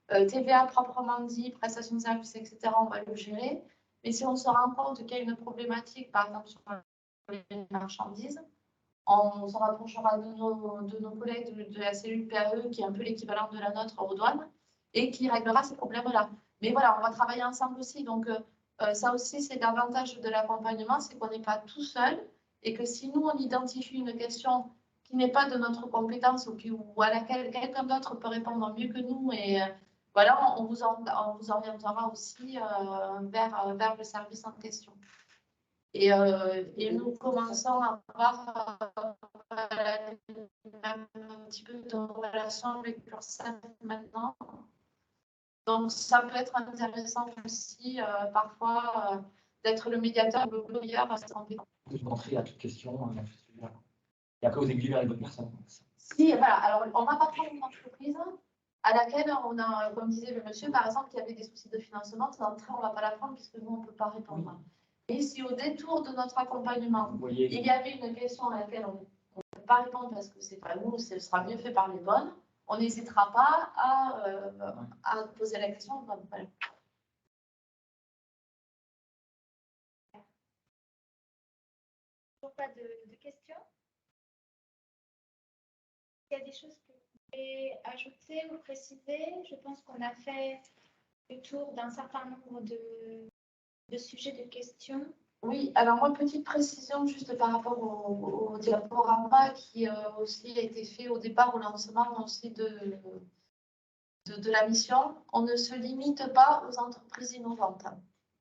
TVA proprement dit, prestation de services, etc., on va le gérer. Mais si on se rend compte qu'il y a une problématique, par exemple, sur les marchandises, on se rapprochera de nos collègues de la cellule PAE, qui est un peu l'équivalent de la nôtre aux douanes, et qui réglera ces problèmes-là. Mais voilà, on va travailler ensemble aussi. Donc, ça aussi, c'est l'avantage de l'accompagnement, c'est qu'on n'est pas tout seul, et que si nous, on identifie une question qui n'est pas de notre compétence ou à laquelle quelqu'un d'autre peut répondre mieux que nous, et voilà, on vous orientera aussi vers le service en question. Et nous commençons à avoir un petit peu de relation avec l'URSSAF maintenant. Donc, ça peut être intéressant aussi, parfois, d'être le médiateur, le meilleur à cette envie. Vous entrez à toute question, et après vous aiguillez vers les bonnes personnes. Si, voilà. Alors, on va pas prendre une entreprise à laquelle on a, comme disait le monsieur, par exemple, qui avait des soucis de financement, d'entrée, on ne va pas la prendre puisque nous, on ne peut pas répondre. Et si au détour de notre accompagnement, il y avait une question à laquelle on ne peut pas répondre parce que ce n'est pas nous, ce sera mieux fait par les bonnes, on n'hésitera pas à poser la question. Voilà. Pas de questions? Il y a des choses que vous voulez ajouter ou préciser? Je pense qu'on a fait le tour d'un certain nombre de sujets de questions. Oui, alors moi, petite précision juste par rapport au diaporama qui aussi a été fait au départ, au lancement aussi de la mission. On ne se limite pas aux entreprises innovantes.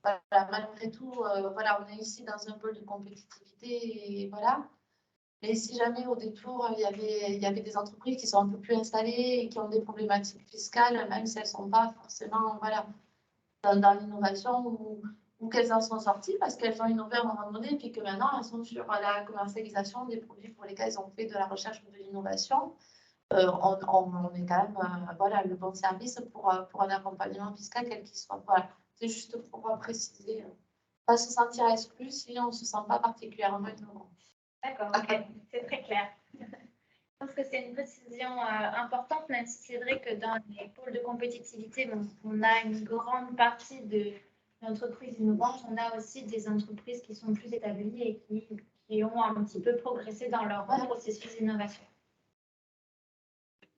Voilà, malgré tout, voilà, on est ici dans un pôle de compétitivité et voilà. Mais si jamais au détour, il y avait des entreprises qui sont un peu plus installées et qui ont des problématiques fiscales, même si elles ne sont pas forcément voilà, dans l'innovation ou qu'elles en sont sorties parce qu'elles ont innové à un moment donné et puis que maintenant elles sont sur la commercialisation des produits pour lesquels elles ont fait de la recherche ou de l'innovation. On est quand même voilà, le bon service pour un accompagnement fiscal quel qu'il soit. Voilà. C'est juste pour préciser, pas se sentir exclu si on ne se sent pas particulièrement innovant. D'accord, ok, c'est très clair. Je pense que c'est une précision importante, même si c'est vrai que dans les pôles de compétitivité, on a une grande partie d'entreprises innovantes. On a aussi des entreprises qui sont plus établies et qui ont un petit peu progressé dans leur processus d'innovation.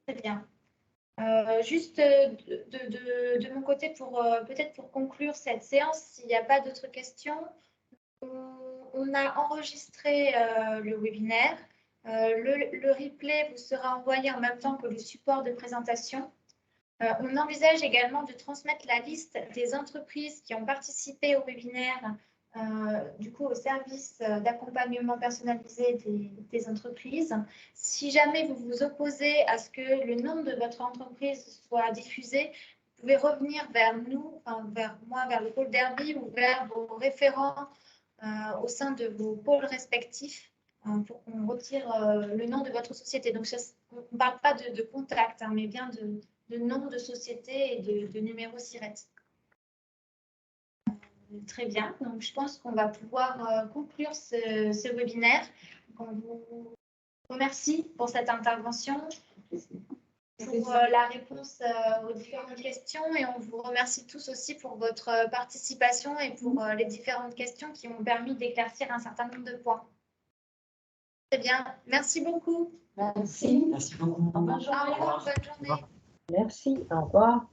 Très bien. Juste de mon côté, peut-être pour conclure cette séance, s'il n'y a pas d'autres questions, on a enregistré le webinaire. Le replay vous sera envoyé en même temps que le support de présentation. On envisage également de transmettre la liste des entreprises qui ont participé au webinaire, du coup au service d'accompagnement personnalisé des entreprises. Si jamais vous vous opposez à ce que le nom de votre entreprise soit diffusé, vous pouvez revenir vers nous, enfin, vers moi, vers le pôle Derby ou vers vos référents au sein de vos pôles respectifs pour qu'on retire le nom de votre société. Donc, on ne parle pas de contact, hein, mais bien de nom de société et de numéro SIRET. Très bien. Donc, je pense qu'on va pouvoir conclure ce webinaire. Donc, on vous remercie pour cette intervention, pour la réponse aux différentes questions, et on vous remercie tous aussi pour votre participation et pour les différentes questions qui ont permis d'éclaircir un certain nombre de points. Très bien. Merci beaucoup. Merci. Merci beaucoup. Bonne journée. Merci. Au revoir.